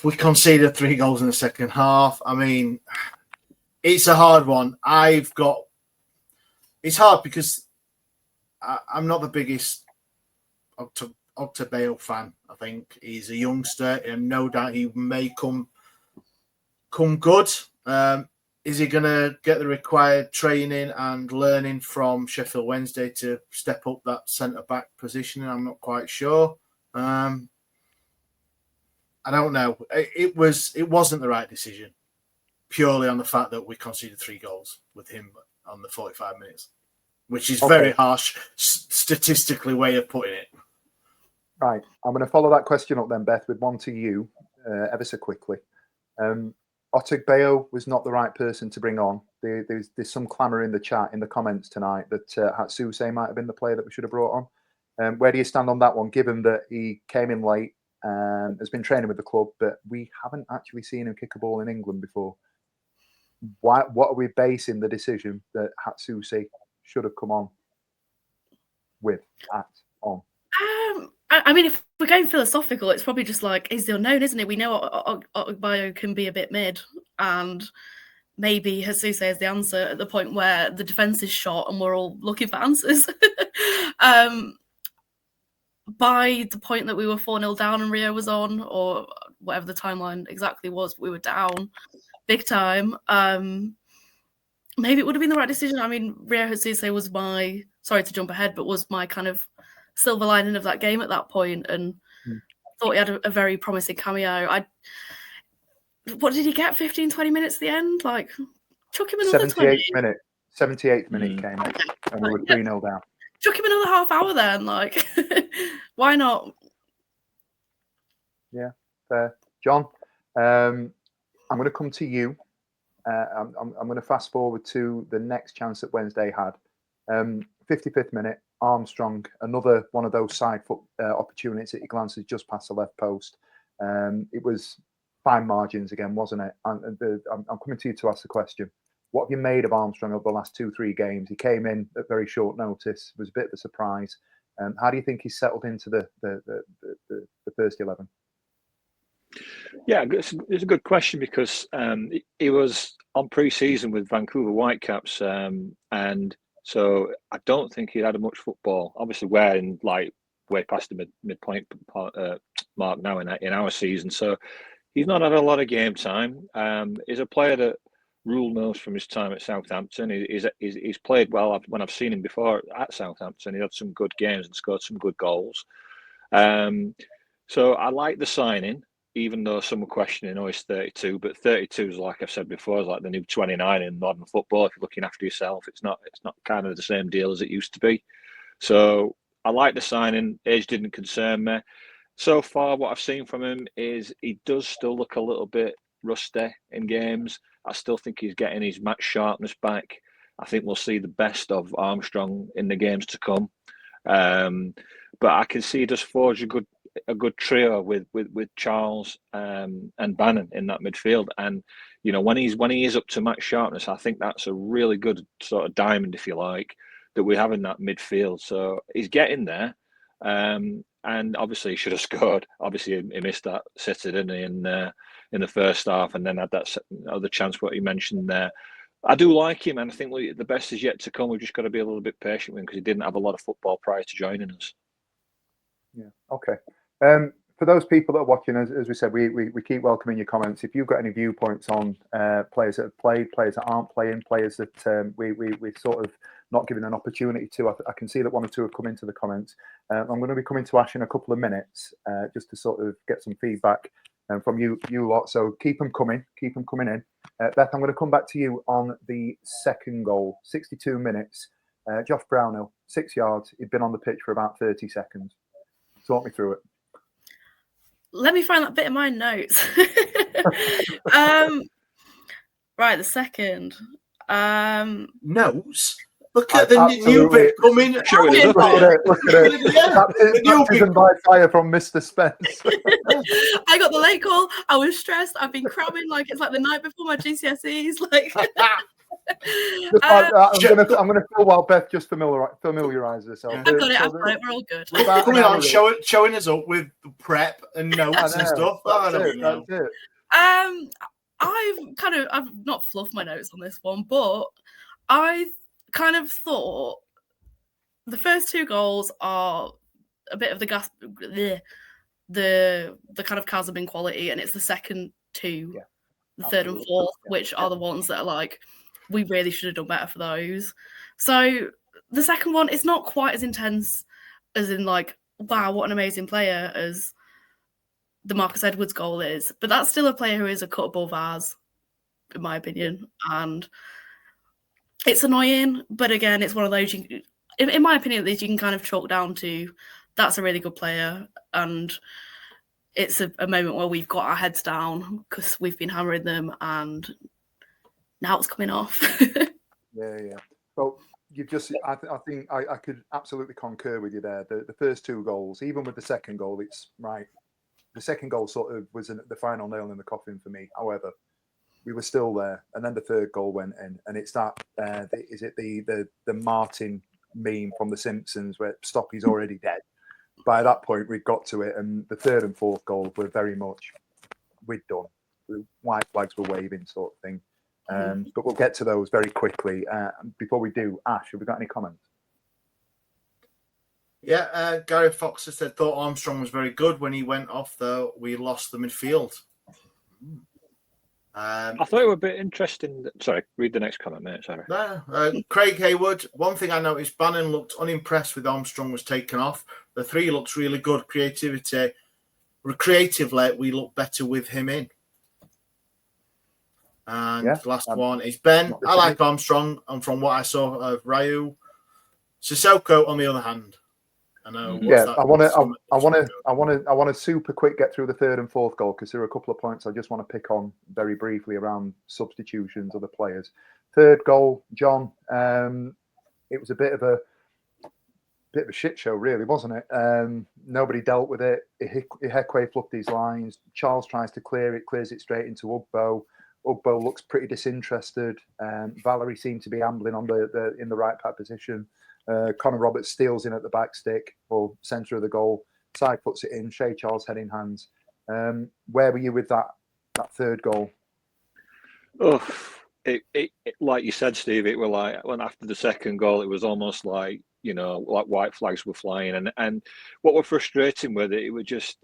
We conceded 3 goals in the second half. I mean, it's a hard one. It's hard because I'm not the biggest Otigbayo fan. I think he's a youngster, and no doubt he may come good. Is he going to get the required training and learning from Sheffield Wednesday to step up that centre-back position? I'm not quite sure. I don't know. It wasn't the right decision, purely on the fact that we conceded 3 goals with him on the 45 minutes, which is very harsh, statistically way of putting it. Right. I'm going to follow that question up then, Beth, with one to you, ever so quickly. Otigbayo was not the right person to bring on. There's some clamour in the chat, in the comments tonight, that Hatsuse might have been the player that we should have brought on. Where do you stand on that one, given that he came in late and has been training with the club, but we haven't actually seen him kick a ball in England before? What are we basing the decision that Hatsuse should have come on with on? I mean, if we're going philosophical, it's probably just like, he's the unknown, isn't it? We know Otigbayo can be a bit mid, and maybe Jesus is the answer at the point where the defence is shot and we're all looking for answers. By the point that we were 4-0 down and Rio was on, or whatever the timeline exactly was, we were down big time. Maybe it would have been the right decision. I mean, Rio Jesus was sorry to jump ahead, but was my kind of silver lining of that game at that point, and thought he had a very promising cameo. What did he get? 15-20 minutes at the end? Like, chuck him another 78th minute came out, and we were 3-0 down. Chuck him another half hour then, like, why not? Yeah, fair. John, I'm going to come to you. I'm going to fast forward to the next chance that Wednesday had. 55th minute, Armstrong, another one of those side foot opportunities that he glances just past the left post. It was fine margins again, wasn't it? I'm coming to you to ask the question. What have you made of Armstrong over the last 2-3 games? He came in at very short notice. It was a bit of a surprise. How do you think he's settled into the first 11? Yeah, it's a good question because he was on pre-season with Vancouver Whitecaps, and so I don't think he had much football. Obviously, we're in way past the midpoint mark now in our season, so he's not had a lot of game time. He's a player that Rule knows from his time at Southampton. He's played well. When I've seen him before at Southampton, he had some good games and scored some good goals. So I like the signing, even though some were questioning, he's 32. But 32 is, like I've said before, is like the new 29 in modern football. If you're looking after yourself, it's not kind of the same deal as it used to be. So I like the signing. Age didn't concern me. So far, what I've seen from him is he does still look a little bit rusty in games. I still think he's getting his match sharpness back. I think we'll see the best of Armstrong in the games to come. But I can see he does forge a good trio with Charles and Bannon in that midfield. And when he is up to match sharpness, I think that's a really good sort of diamond, if you like, that we have in that midfield. So he's getting there. And obviously he should have scored. Obviously he missed that sitter, didn't he, in the first half, and then had that other chance what he mentioned there. I do like him, and I think the best is yet to come. We've just got to be a little bit patient with him because he didn't have a lot of football prior to joining us. Yeah. Okay. For those people that are watching, as we said, we keep welcoming your comments. If you've got any viewpoints on players that have played, players that aren't playing, players that we sort of not given an opportunity to. I can see that one or two have come into the comments. I'm going to be coming to Ash in a couple of minutes just to sort of get some feedback from you lot. So keep them coming in. Beth, I'm going to come back to you on the second goal. 62 minutes. Josh Brownhill, 6 yards. He'd been on the pitch for about 30 seconds. Talk me through it. Let me find that bit in my notes. Right, the second. Notes? Look at the new bit coming. Showing us up. Look at it. Baptism by fire from Mr. Spence. I got the late call. I was stressed. I've been cramming like it's like the night before my GCSEs. Like, I'm gonna feel while Beth just familiarise herself. I've got it. We're all good. Coming on, showing us up with prep and notes and stuff. That's it. I've not fluffed my notes on this one, but I kind of thought the first two goals are a bit of the kind of chasm in quality, and it's the second two, the third and fourth, which are the ones that are like, we really should have done better for those. So the second one is not quite as intense as in like, wow, what an amazing player as the Marcus Edwards goal is, but that's still a player who is a cut above ours, in my opinion, and it's annoying. But again, it's one of those, in my opinion, that you can kind of chalk down to that's a really good player, and it's a moment where we've got our heads down because we've been hammering them, and now it's coming off. Yeah. Well, you've just, I think I could absolutely concur with you there. The first two goals, even with the second goal, it's right. The second goal sort of was the final nail in the coffin for me. However, we were still there, and then the third goal went in, and it's that is it the Martin meme from The Simpsons where Stoppy's already dead. By that point, we'd got to it, and the third and fourth goal were very much we'd done. The white flags were waving, sort of thing. But we'll get to those very quickly. Before we do, Ash, have we got any comments? Yeah, Gary Fox has said, thought Armstrong was very good. When he went off, though, we lost the midfield. I thought it was a bit interesting. Sorry, read the next comment, mate. Sorry. Craig Haywood, one thing I noticed, Bannon looked unimpressed with Armstrong was taken off. The three looks really good. Creatively, we look better with him in. And the last one is Ben. I like Armstrong, and from what I saw of Ryu, Sissoko, on the other hand. I know. I want to super quick get through the third and fourth goal because there are a couple of points I just want to pick on very briefly around substitutions of the players. Third goal, John. It was a bit of a shit show, really, wasn't it? Nobody dealt with it. Ihekwe fluffed these lines. Charles tries to clear it, clears it straight into Ugbo. Ugbo looks pretty disinterested. Valerie seemed to be ambling on in the right back position. Connor Roberts steals in at the back stick or centre of the goal. Side puts it in. Shea Charles head in hands. Where were you with that third goal? Oh, it like you said, Steve. It was like when after the second goal, it was almost like like white flags were flying. And what was frustrating with it, it was just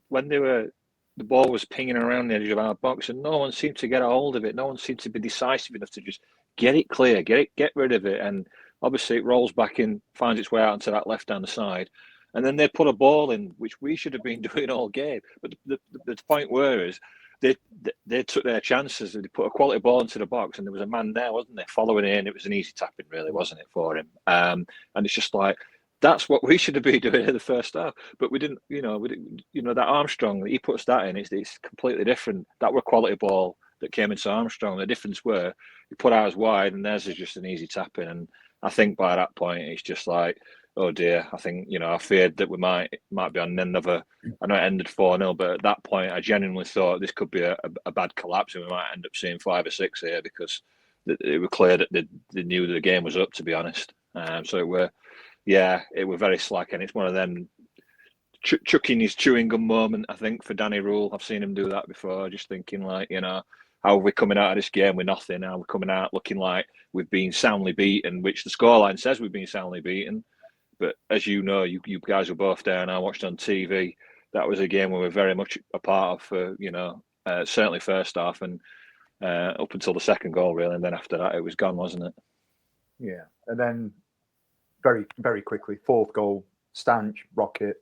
when the ball was pinging around the edge of our box, and no one seemed to get a hold of it. No one seemed to be decisive enough to just get it clear, get rid of it. And obviously, it rolls back in, finds its way out onto that left-hand side, and then they put a ball in, which we should have been doing all game. But the point is, they took their chances. They put a quality ball into the box, and there was a man there, wasn't there, following it in. It was an easy tapping, really, wasn't it, for him? And it's just like, that's what we should have been doing in the first half. But we didn't, that Armstrong, he puts that in, it's completely different. That were a quality ball that came into Armstrong. The difference were, he put ours wide, and theirs is just an easy tapping. And I think by that point, it's just like, oh dear, I think, I feared that we might be on another, I know it ended 4-0, but at that point, I genuinely thought this could be a bad collapse and we might end up seeing 5 or 6 here because it was clear that they knew the game was up, to be honest. So it were very slack, and it's one of them chucking his chewing gum moment, I think, for Danny Rule. I've seen him do that before, just thinking like, how are we coming out of this game with nothing? How are we coming out looking like we've been soundly beaten, which the scoreline says we've been soundly beaten. But as you know, you guys were both there and I watched on TV, that was a game we were very much a part of for, certainly first half and up until the second goal, really. And then after that, it was gone, wasn't it? Yeah, and then very, very quickly, fourth goal, Stanch, Rocket,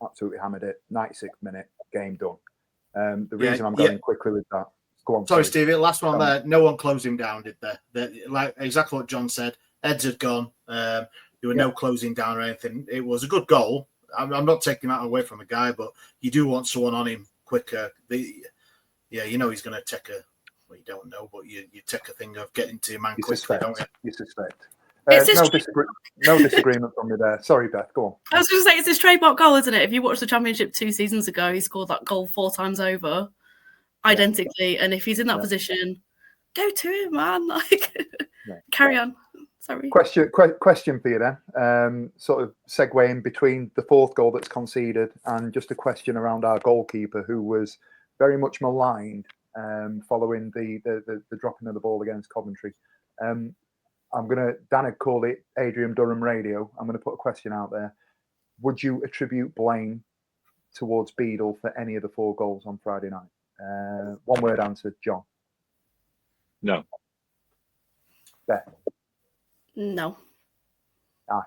absolutely hammered it. 96th minute, game done. The reason I'm going quickly with that. Go on. Sorry, Stevie. Last one there. No one closed him down, did there? Like exactly what John said. Heads had gone. There were no closing down or anything. It was a good goal. I'm not taking that away from the guy, but you do want someone on him quicker. You know he's going to take a. Well, you don't know, but you take a thing of getting to your man quickly, don't you? You suspect. No disagreement from me there. Sorry, Beth. Go on. I was going to say it's a straight back goal, isn't it? If you watched the Championship 2 seasons ago, he scored that goal 4 times over, identically. And if he's in that position, go to him, man. Like, carry on. Sorry. Question for you then. Sort of segueing between the fourth goal that's conceded and just a question around our goalkeeper, who was very much maligned following the dropping of the ball against Coventry. Dan had called it Adrian Durham radio. I'm going to put a question out there. Would you attribute blame towards Beadle for any of the 4 goals on Friday night? One word answer, John. No. Beth. No. Ash.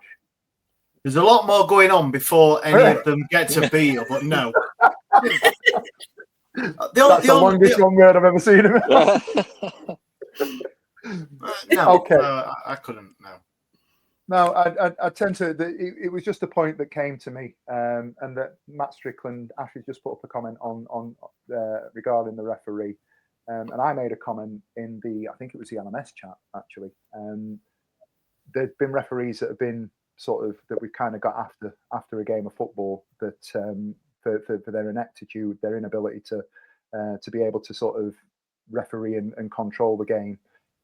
There's a lot more going on before any of them get to Beadle, but no. That's the longest one word I've ever seen him. No, okay. I couldn't. No, I tend to. It was just a point that came to me, and that Matt Strickland actually just put up a comment on regarding the referee, and I made a comment in I think it was the LMS chat actually. There've been referees that have been that we've kind of got after a game of football that for their ineptitude, their inability to be able to sort of referee and control the game.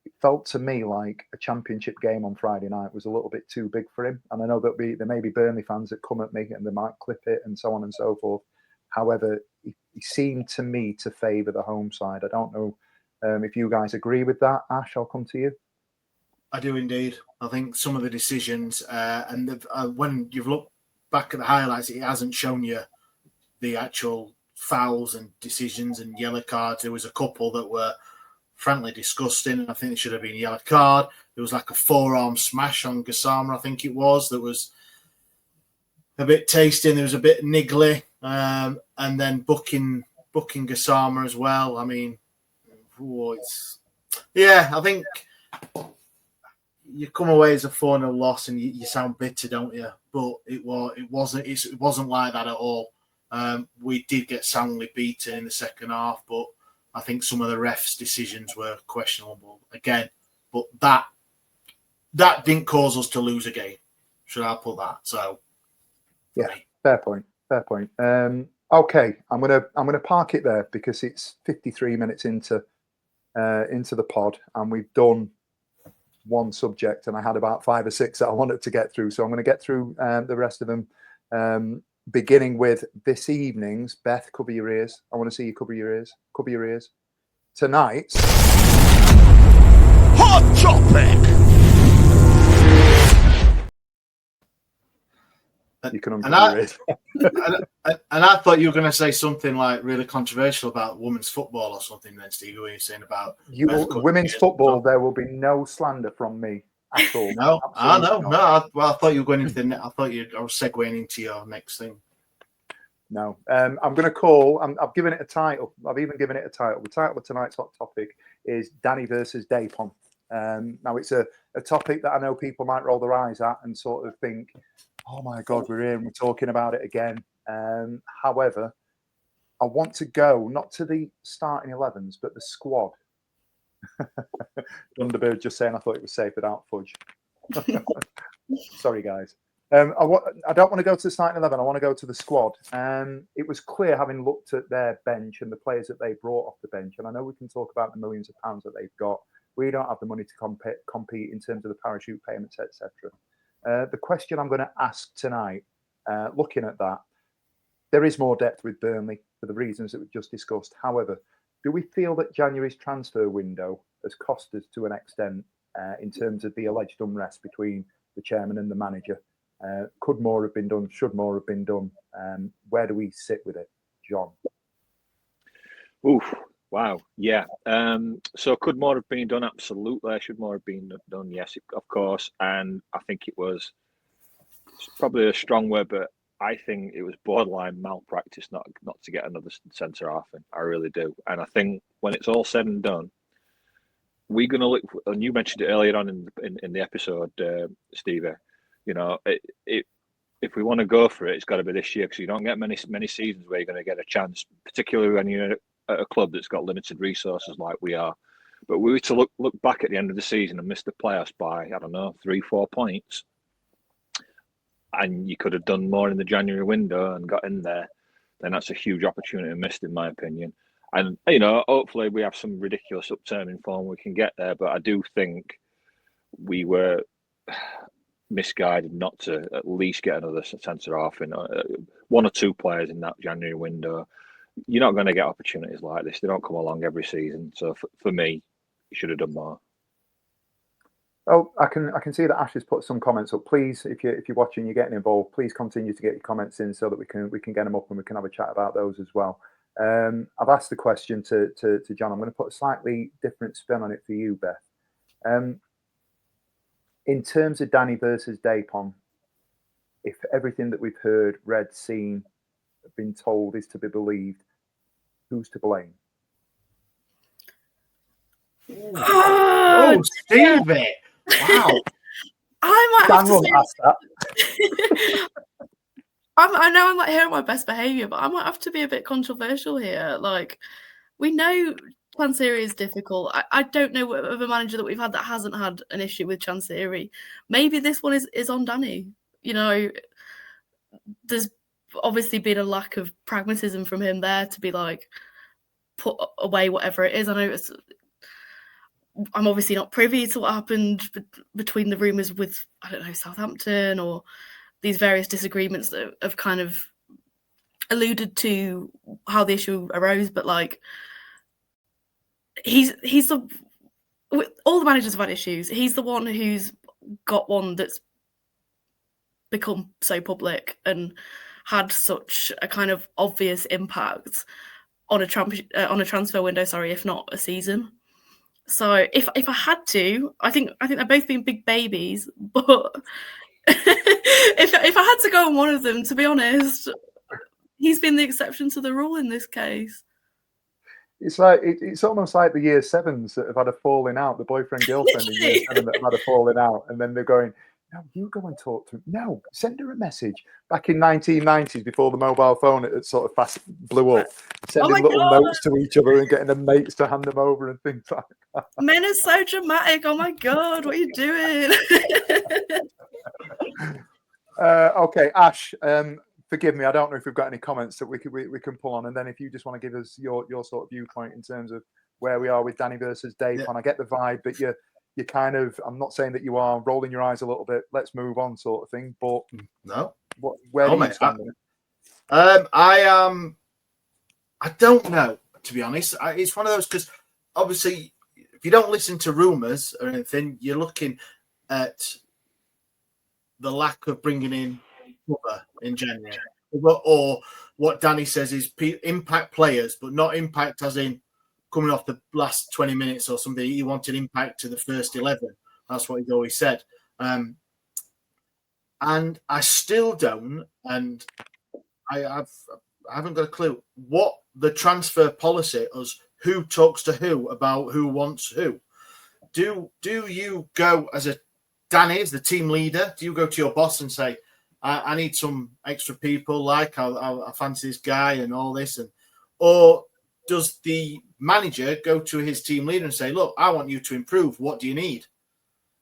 It felt to me like a championship game on Friday night was a little bit too big for him. And I know that there may be Burnley fans that come at me and they might clip it and so on and so forth. However, he seemed to me to favour the home side. I don't know if you guys agree with that. Ash, I'll come to you. I do indeed. I think some of the decisions and when you've looked back at the highlights, it hasn't shown you the actual fouls and decisions and yellow cards. There was a couple that were frankly disgusting. I think it should have been a yellow card. There was like a forearm smash on Gassama, I think it was. That was a bit tasty. There was a bit niggly. And then booking Gassama as well. I mean, I think you come away as a 4-0 loss and you sound bitter, don't you? But it wasn't like that at all. We did get soundly beaten in the second half, but I think some of the refs' decisions were questionable again. But that didn't cause us to lose a game. Should I put that? So yeah, fair point. Okay, I'm gonna park it there because it's 53 minutes into the pod and we've done one subject and I had about 5 or 6 that I wanted to get through. So I'm going to get through the rest of them. Beginning with this evening's Beth, cover your ears. I want to see you cover your ears. Cover your ears. Tonight's Hot Topic. You can uncover your ears. and I thought you were going to say something like really controversial about women's football or something. Then, Stevie, what were you saying about women's football? There will be no slander from me. At all. No, I thought you were going into I was segueing into your next thing. No, I'm going to call. I've given it a title. I've even given it a title. The title of tonight's hot topic is Danny versus Dejphon. Now it's a topic that I know people might roll their eyes at and sort of think, "Oh my God, we're here and we're talking about it again." However, I want to go not to the starting 11s, but the squad. Thunderbird just saying I thought it was safe without fudge. Sorry, guys. I don't want to go to the starting 11. I want to go to the squad. It was clear, having looked at their bench and the players that they brought off the bench, and I know we can talk about the millions of pounds that they've got. We don't have the money to compete in terms of the parachute payments, etc. The question I'm going to ask tonight, looking at that, there is more depth with Burnley for the reasons that we've just discussed. However, do we feel that January's transfer window has cost us to an extent in terms of the alleged unrest between the chairman and the manager? Could more have been done? Should more have been done? Where do we sit with it, John? Oof. Wow. Yeah. So could more have been done? Absolutely. Should more have been done? Yes, of course. And I think it was probably a strong word, but I think it was borderline malpractice not to get another centre half in. I really do. And I think when it's all said and done, we're going to look. And you mentioned it earlier on in the episode, Stevie. You know, if we want to go for it, it's got to be this year because you don't get many seasons where you're going to get a chance, particularly when you're at a club that's got limited resources like we are. But we were to look back at the end of the season and miss the playoffs by, I don't know, 3-4 points, and you could have done more in the January window and got in there, then that's a huge opportunity missed, in my opinion. And, you know, hopefully we have some ridiculous upturn in form, we can get there. But I do think we were misguided not to at least get another centre half in, one or two players in that January window. You're not going to get opportunities like this. They don't come along every season. So for me, you should have done more. Oh, I can see that Ash has put some comments up. Please, if you're watching, you're getting involved, please continue to get your comments in so that we can get them up and we can have a chat about those as well. I've asked the question to John. I'm going to put a slightly different spin on it for you, Beth. In terms of Danny versus Dejphon, if everything that we've heard, read, seen, been told is to be believed, who's to blame? Oh, Stevie! Wow. I might have Dan to won't ask that. I know I'm not here at my best behaviour, but I might have to be a bit controversial here. Like, we know Chansiri is difficult. I don't know of a manager that we've had that hasn't had an issue with Chansiri. Maybe this one is on Danny. You know, there's obviously been a lack of pragmatism from him there to be like, put away whatever it is. I know I'm obviously not privy to what happened between the rumours with, I don't know, Southampton or these various disagreements that have kind of alluded to how the issue arose. But like, he's all the managers have had issues. He's the one who's got one that's become so public and had such a kind of obvious impact on a transfer window. Sorry, if not a season. So if I had to, I think they're both been big babies, but if I had to go on one of them, to be honest, he's been the exception to the rule in this case. It's like it's almost like the year sevens that have had a falling out, the boyfriend girlfriend in year seven that have had a falling out, and then they're going, no, you go and talk to him. No, send her a message. Back in 1990s, before the mobile phone, it sort of fast blew up. Sending little notes to each other and getting the mates to hand them over and things like that. Men are so dramatic. Oh my God, what are you doing? Okay, Ash, forgive me. I don't know if we've got any comments that we can pull on. And then if you just want to give us your sort of viewpoint in terms of where we are with Danny versus Dejphon. Yeah. I get the vibe that you're kind of, I'm not saying that you are rolling your eyes a little bit, let's move on sort of thing, but no. Where do you stand? I don't know, to be honest. It's one of those, because obviously if you don't listen to rumours or anything, you're looking at the lack of bringing in cover in January. Or what Danny says is impact players, but not impact as in coming off the last 20 minutes or something. He wanted impact to the first 11. That's what he's always said. And I still don't, and I haven't got a clue what the transfer policy is, who talks to who about who wants who. Do you go as a Danny, as the team leader, do you go to your boss and say, I need some extra people, like I fancy this guy and all this, or does the manager go to his team leader and say, look, I want you to improve, what do you need?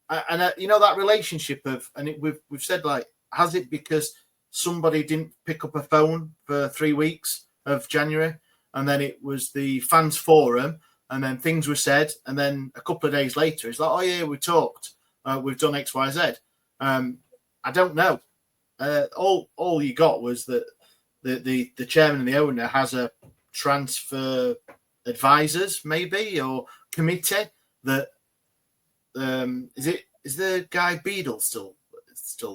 And you know, that relationship of, and we've said, like, has it because somebody didn't pick up a phone for 3 weeks of January, and then it was the fans forum, and then things were said, and then a couple of days later it's like, oh yeah, we talked, we've done X, Y, Z. I don't know. All you got was that the chairman and the owner has a transfer advisors, maybe, or committee that is the guy Beadle still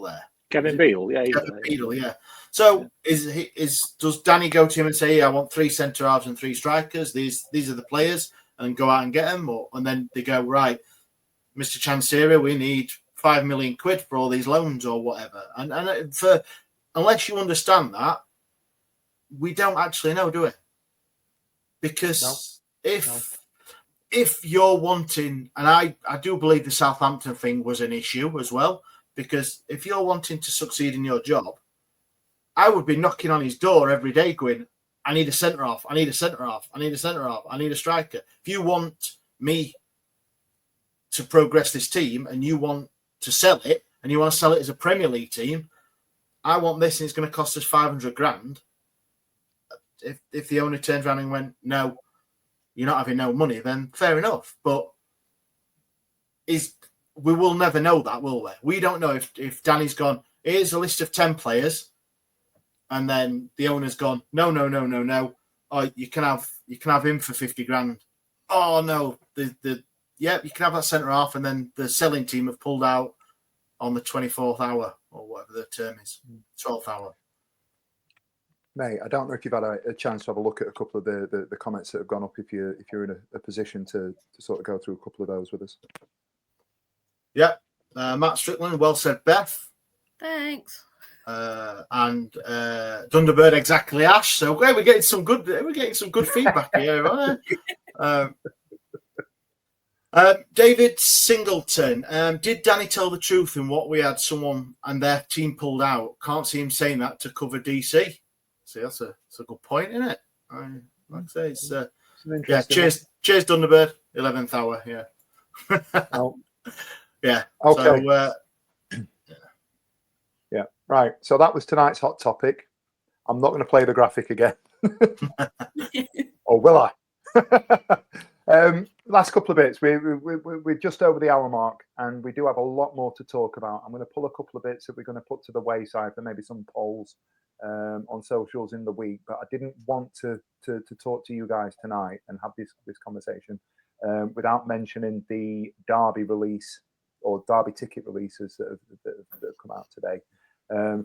there? Kevin Beadle, yeah. Kevin Beadle, yeah. So does Danny go to him and say, I want 3 centre halves and 3 strikers? These are the players, and go out and get them, and then they go, right, Mr. Chansiri, we need 5 million quid for all these loans or whatever. And unless you understand that, we don't actually know, do we? Because if you're wanting, and I do believe the Southampton thing was an issue as well, because if you're wanting to succeed in your job, I would be knocking on his door every day going, I need a centre half, I need a centre half, I need a centre half, I need a striker. If you want me to progress this team and you want to sell it and you want to sell it as a Premier League team, I want this and it's going to cost us 500 grand. If the owner turns around and went, no, you're not having no money, then fair enough. But we will never know that, will we? We don't know if Danny's gone, here's a list of 10 players, and then the owner's gone, no. Oh, you can have him for 50 grand. Oh no, you can have that centre half, and then the selling team have pulled out on the 24th hour or whatever the term is, 12th hour. Mate, I don't know if you've had a chance to have a look at a couple of the comments that have gone up. If you're in a position to sort of go through a couple of those with us. Yeah, Matt Strickland, well said, Beth. Thanks. And Thunderbird, exactly, Ash. So we're getting some good feedback here, right? David Singleton, did Danny tell the truth in what we had someone and their team pulled out? Can't see him saying that to cover DC. See, that's a good point, isn't it? Like I say, it's cheers, Thunderbird, 11th hour, yeah. Oh. Yeah. Okay. So, yeah. Right. So that was tonight's hot topic. I'm not going to play the graphic again. Or will I? Last couple of bits. We're just over the hour mark, and we do have a lot more to talk about. I'm going to pull a couple of bits that we're going to put to the wayside for maybe some polls on socials in the week. But I didn't want to talk to you guys tonight and have this conversation without mentioning the Derby release or Derby ticket releases that have come out today.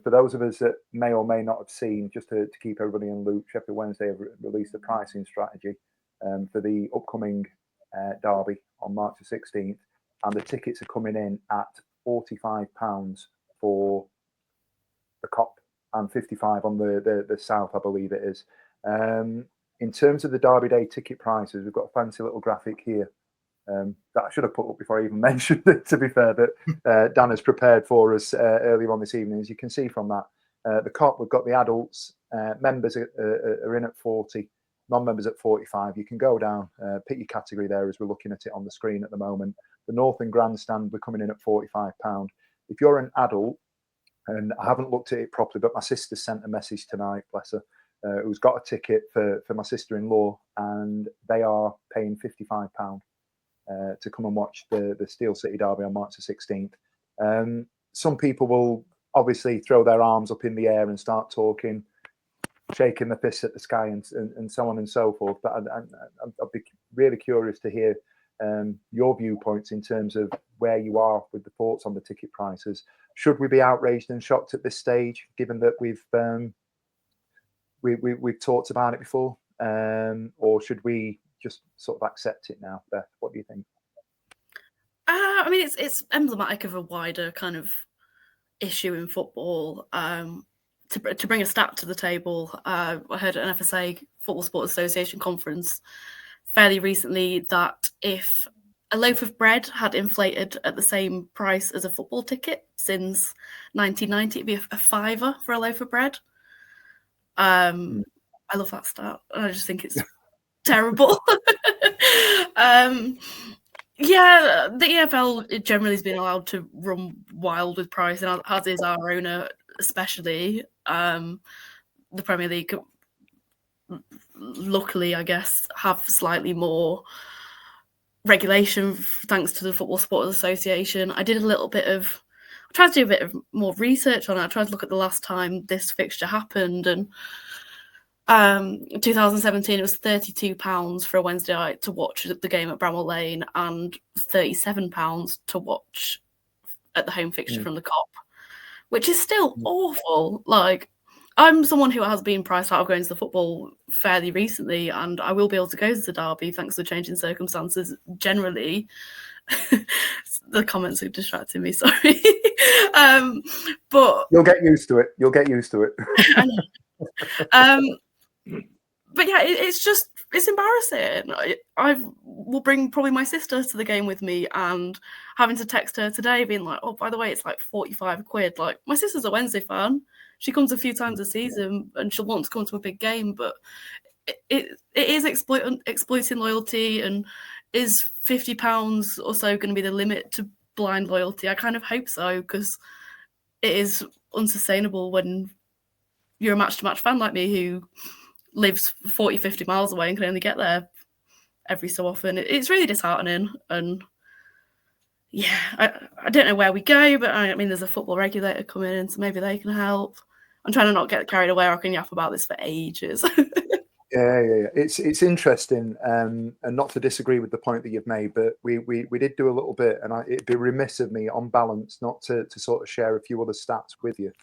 For those of us that may or may not have seen, just to keep everybody in loop, Sheffield Wednesday have released a pricing strategy for the upcoming Derby on March the 16th, and the tickets are coming in at £45 for the Cop and 55 on the South, I believe it is. In terms of the Derby Day ticket prices, we've got a fancy little graphic here that I should have put up before I even mentioned it, to be fair, that Dan has prepared for us earlier on this evening. As you can see from that, the Cop, we've got the adults, members are in at 40, non-members at 45. You can go down, pick your category there as we're looking at it on the screen at the moment. The Northern Grandstand, we're coming in at £45. If you're an adult, and I haven't looked at it properly, but my sister sent a message tonight, bless her, who's got a ticket for my sister-in-law, and they are paying £55 to come and watch the Steel City Derby on March the 16th. Some people will obviously throw their arms up in the air and start talking, shaking the fists at the sky and so on and so forth. But I'd be really curious to hear your viewpoints in terms of where you are with the thoughts on the ticket prices. Should we be outraged and shocked at this stage, given that we've talked about it before, or should we just sort of accept it now? Beth, what do you think? I mean, it's emblematic of a wider kind of issue in football. To bring a stat to the table, I heard at an FSA, Football Support Association conference fairly recently, that if a loaf of bread had inflated at the same price as a football ticket since 1990, it'd be a fiver for a loaf of bread. I love that stat. I just think it's terrible. Yeah, the EFL generally has been allowed to run wild with pricing, as is our owner, especially. The Premier League, luckily, I guess, have slightly more regulation thanks to the Football Supporters Association. I tried to do a bit of more research on it. I tried to look at the last time this fixture happened, and in 2017 it was £32 for a Wednesday night to watch the game at Bramall Lane and £37 to watch at the home fixture from the Cop, which is still awful. Like, I'm someone who has been priced out of going to the football fairly recently, and I will be able to go to the derby thanks to changing circumstances generally. The comments are distracting me, sorry. But you'll get used to it. You'll get used to it. But yeah, it's embarrassing. I will bring probably my sister to the game with me, and having to text her today being like, oh, by the way, it's like 45 quid. Like, my sister's a Wednesday fan. She comes a few times a season and she'll want to come to a big game, but it is exploiting loyalty. And is £50 or so going to be the limit to blind loyalty? I kind of hope so, because it is unsustainable when you're a match-to-match fan like me who lives 40, 50 miles away and can only get there every so often. It's really disheartening. And yeah, I don't know where we go, but I mean, there's a football regulator coming in, so maybe they can help. I'm trying to not get carried away. I can yap about this for ages. Yeah. It's interesting, and not to disagree with the point that you've made, but we did do a little bit, and it'd be remiss of me on balance not to sort of share a few other stats with you.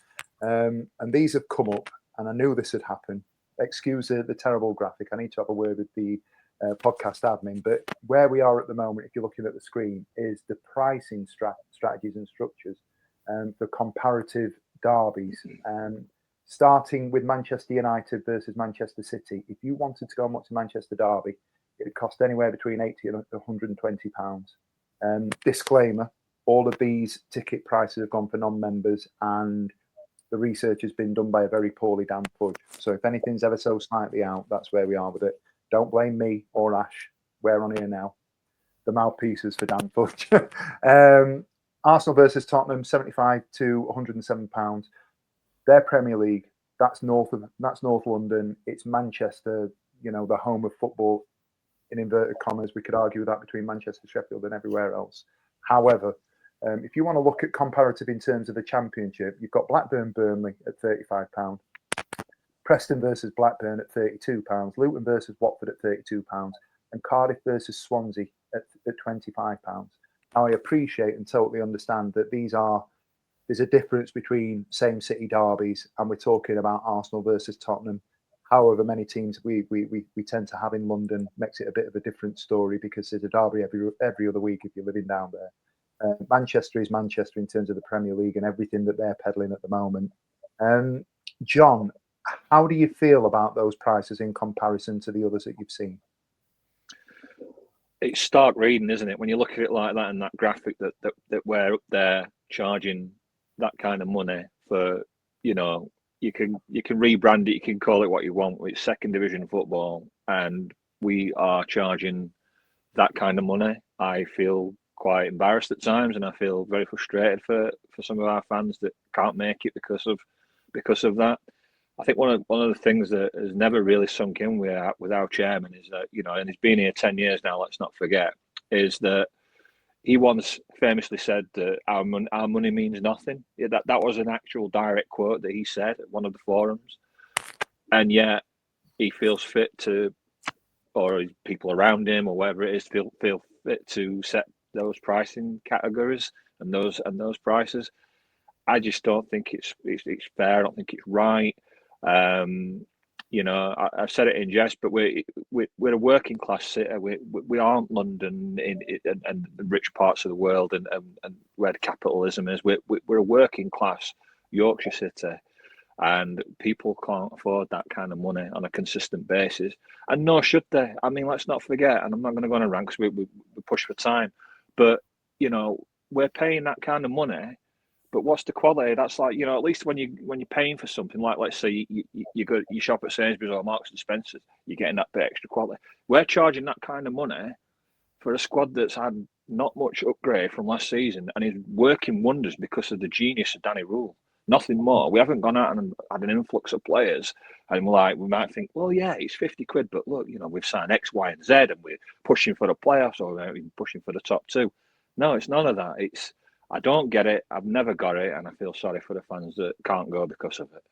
And these have come up, and I knew this would happen. Excuse the terrible graphic. I need to have a word with the podcast admin, but where we are at the moment, if you're looking at the screen, is the pricing strategies and structures for comparative derbies. Starting with Manchester United versus Manchester City. If you wanted to go and watch the Manchester derby, it would cost anywhere between £80 and £120. Disclaimer, all of these ticket prices have gone for non-members, and the research has been done by a very poorly Dan Fudge. So if anything's ever so slightly out, that's where we are with it. Don't blame me or Ash. We're on here now. The mouthpieces for Dan Fudge. Arsenal versus Tottenham, £75 to £107. Their Premier League, that's North London. It's Manchester, the home of football, in inverted commas. We could argue that between Manchester, Sheffield, and everywhere else. However, if you want to look at comparative in terms of the Championship, you've got Blackburn Burnley at £35, Preston versus Blackburn at £32, Luton versus Watford at £32, and Cardiff versus Swansea at £25. Now, I appreciate and totally understand that there's a difference between same city derbies, and we're talking about Arsenal versus Tottenham. However many teams we tend to have in London makes it a bit of a different story, because there's a derby every other week if you're living down there. Manchester is Manchester in terms of the Premier League and everything that they're peddling at the moment. John, how do you feel about those prices in comparison to the others that you've seen? It's stark reading, isn't it? When you look at it like that, and that graphic that we're up there charging that kind of money for, you can rebrand it, you can call it what you want. It's second division football, and we are charging that kind of money. I feel quite embarrassed at times, and I feel very frustrated for some of our fans that can't make it because of that. I think one of the things that has never really sunk in with our chairman is that, and he's been here 10 years now, let's not forget, is that he once famously said that our money means nothing. Yeah, that was an actual direct quote that he said at one of the forums. And yet he feels fit to, or people around him or whatever it is, feel fit to set those pricing categories and those prices. I just don't think it's fair. I don't think it's right. I've said it in jest, but we're a working class city. We aren't London and the rich parts of the world and where the capitalism is. We're a working class Yorkshire city, and people can't afford that kind of money on a consistent basis, and nor should they. I mean, let's not forget, and I'm not going to go on a rant because we push for time, but we're paying that kind of money. But what's the quality? That's like, at least when you're paying for something, like let's say you shop at Sainsbury's or Marks and Spencer's, you're getting that bit extra quality. We're charging that kind of money for a squad that's had not much upgrade from last season and is working wonders because of the genius of Danny Rule. Nothing more. We haven't gone out and had an influx of players, and we might think, well, yeah, it's 50 quid, but look, we've signed X, Y, and Z, and we're pushing for the playoffs, or we're pushing for the top two. No, it's none of that. I don't get it. I've never got it, and I feel sorry for the fans that can't go because of it.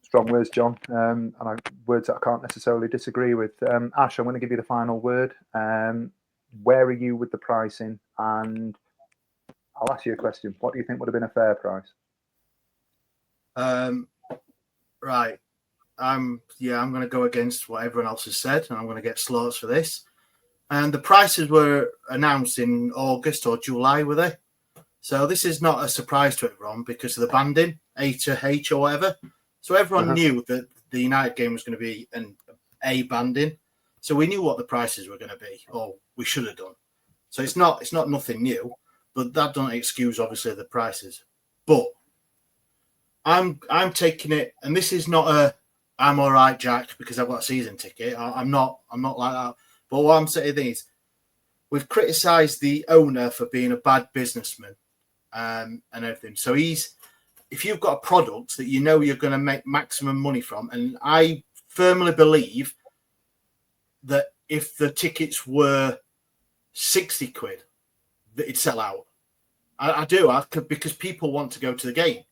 Strong words, John, and words that I can't necessarily disagree with. Ash, I'm going to give you the final word. Where are you with the pricing? And I'll ask you a question. What do you think would have been a fair price? Right. I'm going to go against what everyone else has said, and I'm going to get slaughtered for this. And the prices were announced in August or July, were they? So this is not a surprise to everyone because of the banding, A to H or whatever. So everyone knew that the United game was going to be an A banding. So we knew what the prices were going to be, or we should have done. So it's not nothing new, but that doesn't excuse obviously the prices. But I'm taking it, and this is not a I'm all right, Jack, because I've got a season ticket. I'm not like that. But what I'm saying is, we've criticised the owner for being a bad businessman and everything. So if you've got a product that you know you're going to make maximum money from, and I firmly believe that if the tickets were 60 quid, that it'd sell out. I do, because people want to go to the game.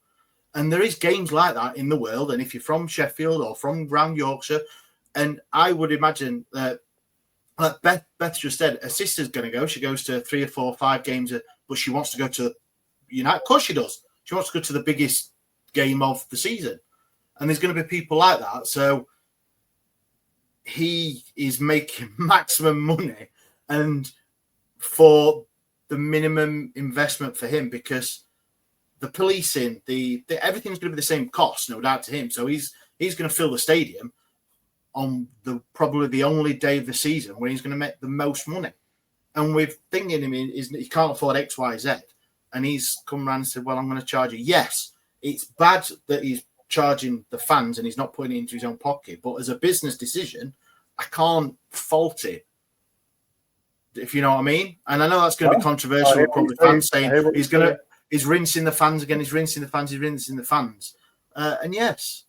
And there is games like that in the world. And if you're from Sheffield or from around Yorkshire, and I would imagine that, like Beth just said, her sister's going to go. She goes to 3 or 4 or 5 games, but she wants to go to United. Of course she does. She wants to go to the biggest game of the season. And there's going to be people like that. So he is making maximum money and for the minimum investment for him, because the policing, the everything's going to be the same cost, no doubt to him. So he's going to fill the stadium on probably the only day of the season when he's going to make the most money. And we're thinking him he can't afford X, Y, Z, and he's come around and said, "Well, I'm going to charge you." Yes, it's bad that he's charging the fans and he's not putting it into his own pocket. But as a business decision, I can't fault it. If you know what I mean. And I know that's going to be controversial. Probably fans saying he's rinsing the fans again. He's rinsing the fans. And yes,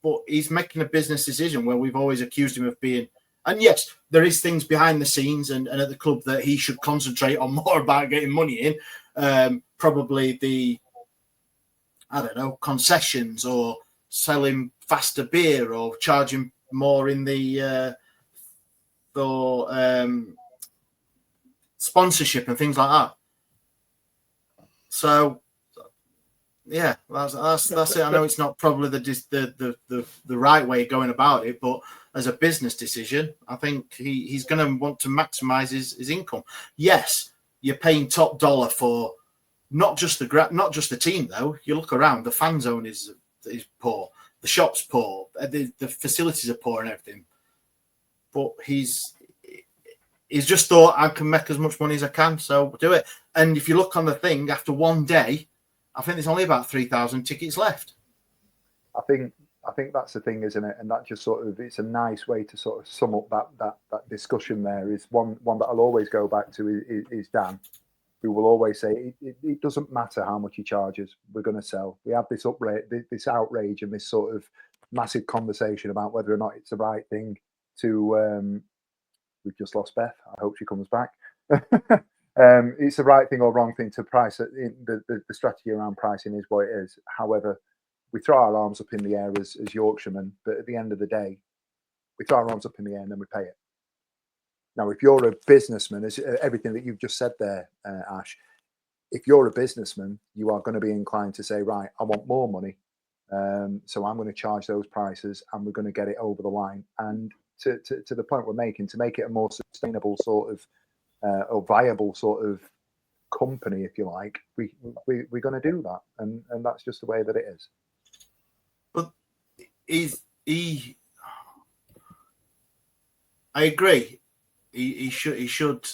but he's making a business decision where we've always accused him of being. And yes, there is things behind the scenes and at the club that he should concentrate on more about getting money in. Probably the, I don't know, concessions or selling faster beer or charging more in the sponsorship and things like that. So, yeah, that's it. I know it's not probably the right way of going about it, but as a business decision, I think he's going to want to maximise his income. Yes, you're paying top dollar for not just the team though. You look around, the fan zone is poor, the shop's poor, the facilities are poor and everything. But he's just thought, I can make as much money as I can, so do it. And if you look on the thing, after one day, I think there's only about 3,000 tickets left. I think that's the thing, isn't it? And that just sort of, it's a nice way to sort of sum up that discussion there. Is one that I'll always go back to is Dan, who will always say it doesn't matter how much he charges, we're going to sell. We have this outrage and this sort of massive conversation about whether or not it's the right thing to. We've just lost Beth. I hope she comes back. It's the right thing or wrong thing to price it. The strategy around pricing is what it is. However, we throw our arms up in the air as Yorkshiremen, but at the end of the day, we throw our arms up in the air and then we pay it. Now, if you're a businessman, as everything that you've just said there, Ash, if you're a businessman, you are going to be inclined to say, right, I want more money. So I'm going to charge those prices and we're going to get it over the line. And to the point we're making, to make it a more sustainable sort of or viable sort of company, if you like, we're going to do that, and that's just the way that it is. But I agree. He should.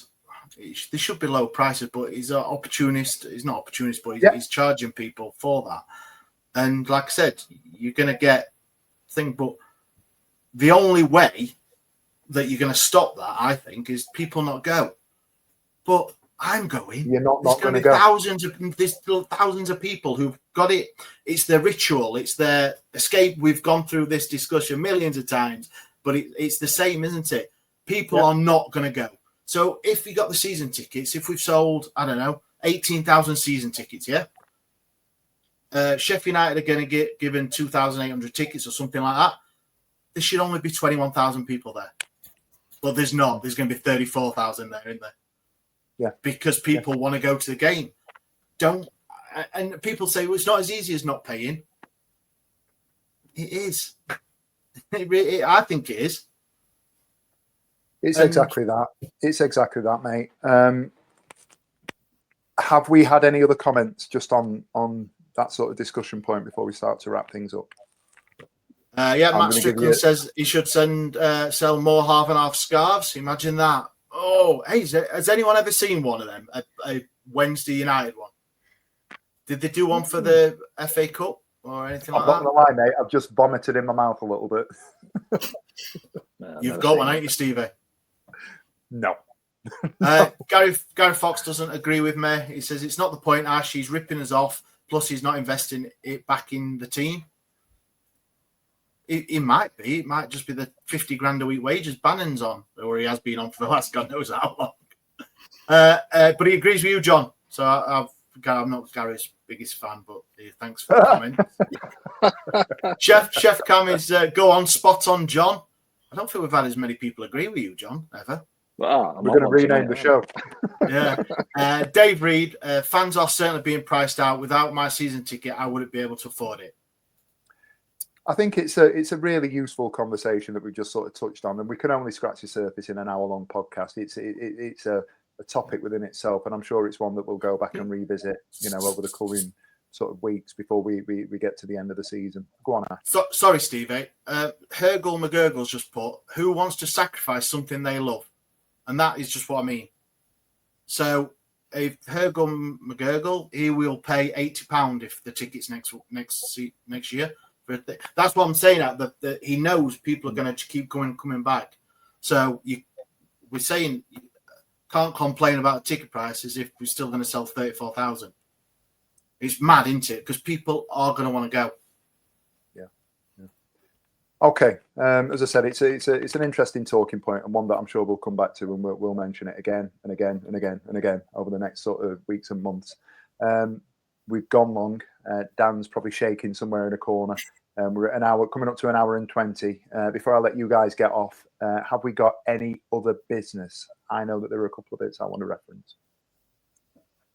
There should be low prices, but he's an opportunist. He's not opportunist, but he's charging people for that. And like I said, you're going to get thing, but the only way that you're going to stop that, I think, is people not go. But I'm going. You're not going to go. Thousands of people who've got it. It's their ritual. It's their escape. We've gone through this discussion millions of times, but it's the same, isn't it? People are not going to go. So if we got the season tickets, if we've sold, I don't know, 18,000 season tickets, Sheffield United are going to get given 2,800 tickets or something like that. There should only be 21,000 people there. But there's not. There's going to be 34,000 there, isn't there? Yeah. Because people want to go to the game. And people say, well, it's not as easy as not paying. It is. I think it is. It's exactly that. It's exactly that, mate. Have we had any other comments just on that sort of discussion point before we start to wrap things up? Matt Strickland says he should sell more half and half scarves. Imagine that. Oh, hey, has anyone ever seen one of them? A Wednesday United one? Did they do one for the FA Cup or anything like that? I'm not going to lie, mate. I've just vomited in my mouth a little bit. You've got one, ain't you, Stevie? No. Gary Fox doesn't agree with me. He says it's not the point, Ash. He's ripping us off. Plus, he's not investing it back in the team. It might be. It might just be the 50 grand a week wages Bannon's on, or he has been on for the last God knows how long. But he agrees with you, John. So I'm not Gary's biggest fan, but thanks for the comment. Chef Cam is go on, spot on, John. I don't think we've had as many people agree with you, John, ever. We're going to rename the show. Yeah. Dave Reed, fans are certainly being priced out. Without my season ticket, I wouldn't be able to afford it. I think it's a really useful conversation that we just sort of touched on, and we can only scratch the surface in an hour-long podcast. It's a topic within itself, and I'm sure it's one that we'll go back and revisit, over the coming sort of weeks before we get to the end of the season. Go on, Ash. Sorry, Stevie. Hergul McGurgle's just put, who wants to sacrifice something they love? And that is just what I mean. So if Hergul McGurgle, he will pay £80 if the ticket's next year. That's what I'm saying. That he knows people are going to keep coming back. So we're saying you can't complain about ticket prices if we're still going to sell 34,000. It's mad, isn't it? Because people are going to want to go. Yeah. Okay. As I said, it's an interesting talking point, and one that I'm sure we'll come back to, and we'll mention it again and again and again and again over the next sort of weeks and months. We've gone long. Dan's probably shaking somewhere in a corner. We're at an hour, coming up to an hour and 20. Before I let you guys get off, have we got any other business? I know that there are a couple of bits I want to reference.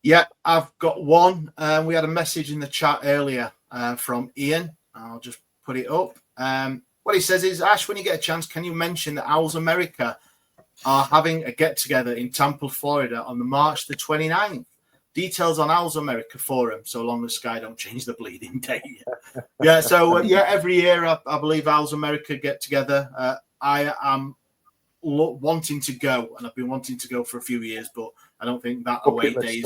Yeah, I've got one. We had a message in the chat earlier from Ian. I'll just put it up. What he says is, Ash, when you get a chance, can you mention that Owls America are having a get-together in Tampa, Florida on the March the 29th? Details on Owls America forum, so long as Sky don't change the bleeding date. Every year I believe Owls America get together. I am wanting to go, and I've been wanting to go for a few years, but I don't think that away days.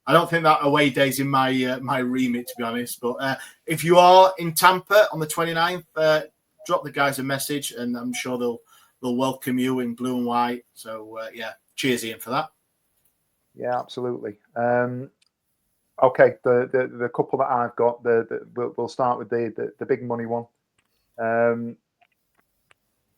I don't think that away days in my my remit, to be honest. But if you are in Tampa on the 29th, drop the guys a message, and I'm sure they'll welcome you in blue and white. So cheers, Ian, for that. Yeah, absolutely. Okay, the couple that I've got, we'll start with the big money one.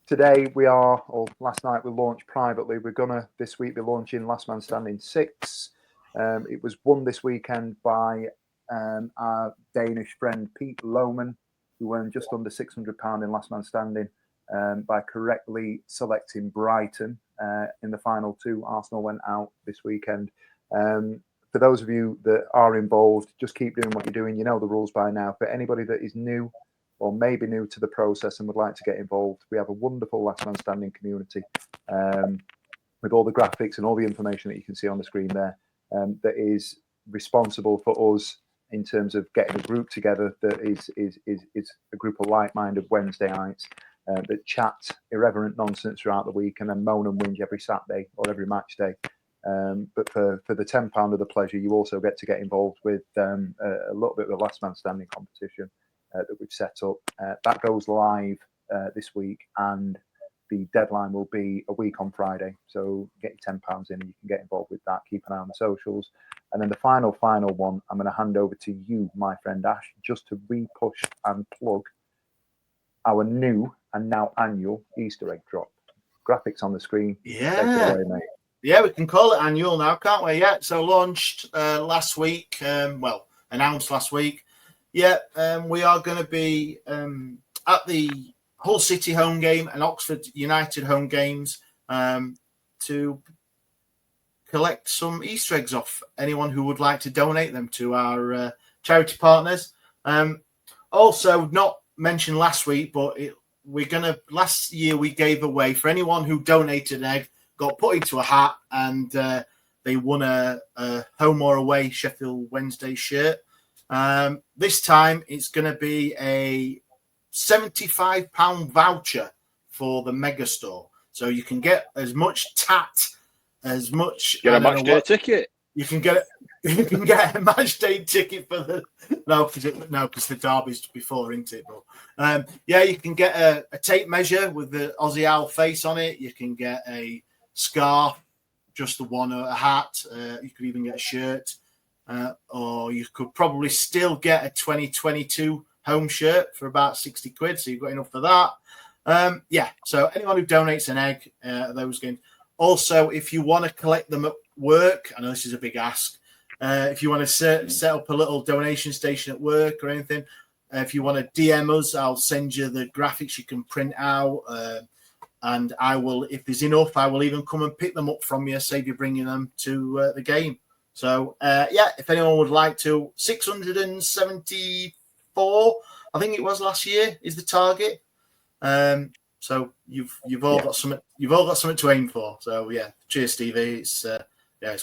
Today last night we launched privately. We're gonna this week be launching Last Man Standing 6. It was won this weekend by our Danish friend Pete Lohman, who earned just under £600 in Last Man Standing by correctly selecting Brighton. In the final two. Arsenal went out this weekend. For those of you that are involved, just keep doing what you're doing. You know the rules by now. For anybody that is new or maybe new to the process and would like to get involved, we have a wonderful Last Man Standing community with all the graphics and all the information that you can see on the screen there that is responsible for us in terms of getting a group together that is a group of like-minded Wednesdayites that chat irreverent nonsense throughout the week and then moan and whinge every Saturday or every match day. But for the £10 of the pleasure, you also get to get involved with a little bit of the Last Man Standing competition that we've set up. That goes live this week, and the deadline will be a week on Friday. So get your £10 in and you can get involved with that. Keep an eye on the socials. And then the final one, I'm going to hand over to you, my friend Ash, just to re-push and plug our new and now annual Easter egg drop. Graphics on the screen. Yeah. Take it away, mate. Yeah, we can call it annual now, can't we? Yeah, so launched last week. Announced last week. Yeah, we are going to be at the Hull City home game and Oxford United home games to collect some Easter eggs off anyone who would like to donate them to our charity partners. Also, not mention last week, but last year we gave away for anyone who donated an egg, got put into a hat, and they won a home or away Sheffield Wednesday shirt. This time it's going to be a £75 voucher for the Mega Store. So you can get as much as much. Get a match day ticket. You can get a match day ticket for the because the derby's before, isn't it? But you can get a tape measure with the Aussie Owl face on it. You can get a scarf, just the one, a hat. You could even get a shirt, or you could probably still get a 2022 home shirt for about £60. So you've got enough for that. So anyone who donates an egg, those games. Also, if you want to collect them at work, I know this is a big ask. If you want to set up a little donation station at work or anything, if you want to DM us, I'll send you the graphics you can print out. And I will, if there's enough, I will even come and pick them up from you, save you bringing them to the game. So, if anyone would like to, 674, I think it was last year, is the target. So you've all got something. You've all got something to aim for. So cheers, Stevie. It's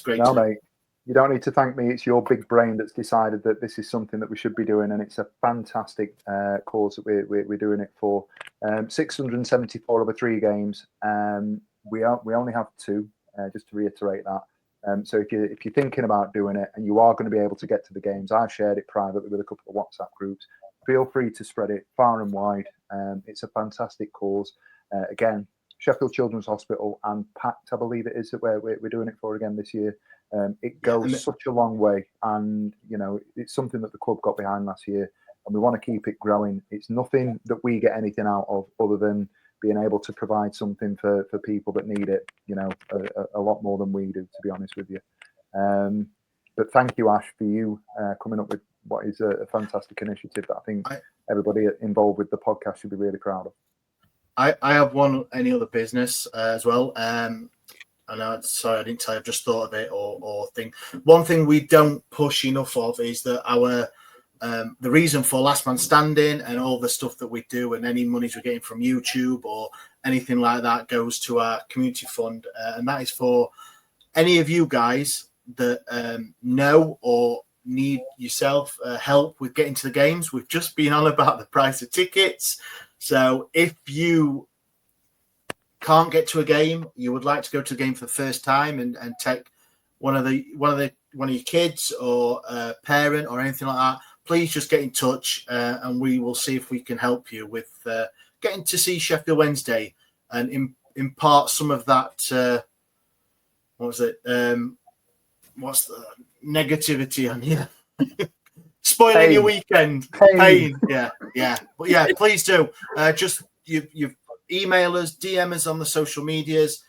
great. No, mate, you don't need to thank me. It's your big brain that's decided that this is something that we should be doing, and it's a fantastic cause that we're doing it for. 674 over 3 games. We only have 2. Just to reiterate that. So if you're thinking about doing it and you are going to be able to get to the games, I've shared it privately with a couple of WhatsApp groups. Feel free to spread it far and wide. It's a fantastic cause. Again, Sheffield Children's Hospital and PACT, I believe it is, that we're doing it for again this year. It goes such a long way, and it's something that the club got behind last year, and we want to keep it growing. It's nothing that we get anything out of other than being able to provide something for people that need it, a lot more than we do, to be honest with you. But thank you, Ash, for you coming up with what is a fantastic initiative that I think everybody involved with the podcast should be really proud of. I have any other business as well. Sorry, I didn't tell you. I've just thought of it or thing. One thing we don't push enough of is that our the reason for Last Man Standing and all the stuff that we do and any monies we're getting from YouTube or anything like that goes to our community fund, and that is for any of you guys that know or need yourself help with getting to the games. We've just been on about the price of tickets. So if you can't get to a game, you would like to go to a game for the first time and take one of your kids or a parent or anything like that, please just get in touch and we will see if we can help you with getting to see Sheffield Wednesday and impart some of that. What's the negativity on you? Spoiling your weekend. Pain. Yeah. But please do. Just you email us, DM us on the social medias,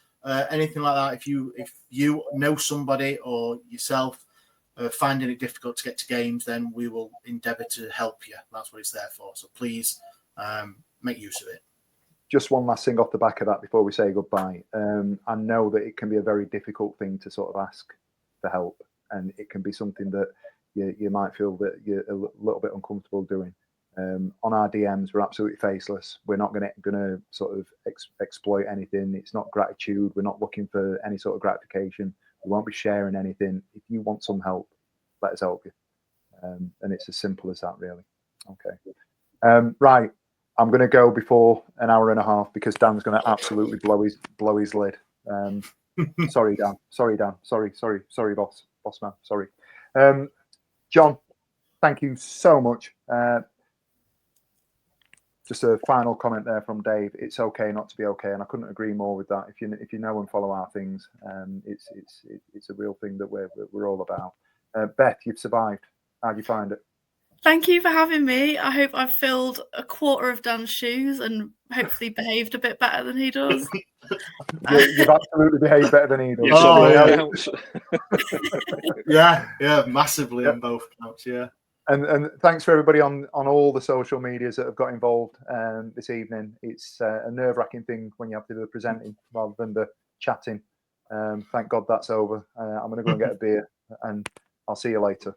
anything like that. If you know somebody or yourself finding it difficult to get to games, then we will endeavour to help you. That's what it's there for. So please make use of it. Just one last thing off the back of that before we say goodbye. I know that it can be a very difficult thing to sort of ask for help, and it can be something that you might feel that you're a little bit uncomfortable doing. On our DMs, we're absolutely faceless. We're not going to sort of exploit anything. It's not gratitude. We're not looking for any sort of gratification. We won't be sharing anything. If you want some help, let us help you. And it's as simple as that, really. Okay. Right. I'm going to go before an hour and a half because Dan's going to absolutely blow his lid. Sorry, Dan. Sorry, boss man. Sorry. John, thank you so much. Just a final comment there from Dave. It's okay not to be okay, and I couldn't agree more with that. If you know and follow our things, it's a real thing that we're all about. Beth, you've survived. How'd you find it? Thank you for having me. I hope I've filled a quarter of Dan's shoes and hopefully behaved a bit better than he does. You've absolutely behaved better than he does. Yeah, massively on both counts. Yeah. And thanks for everybody on all the social medias that have got involved this evening. It's a nerve-wracking thing when you have to do the presenting rather than the chatting. Thank God that's over. I'm going to go and get a beer, and I'll see you later.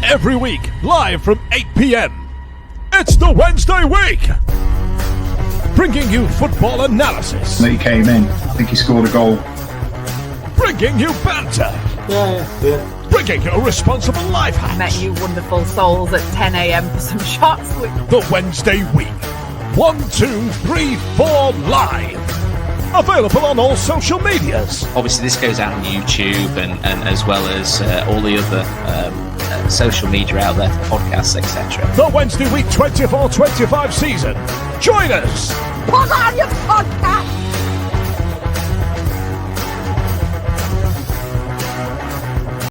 Every week, live from 8 p.m. It's the Wednesday week. Bringing you football analysis. He came in. I think he scored a goal. Bringing you banter. Yeah. Bringing you responsible life hacks. Met you wonderful souls at 10 a.m. for some shots. The Wednesday week. 1, 2, 3, 4 live. Available on all social medias. Obviously, this goes out on YouTube and as well as all the other social media out there, podcasts, etc. The Wednesday week 24-25 season. Join us. Put on your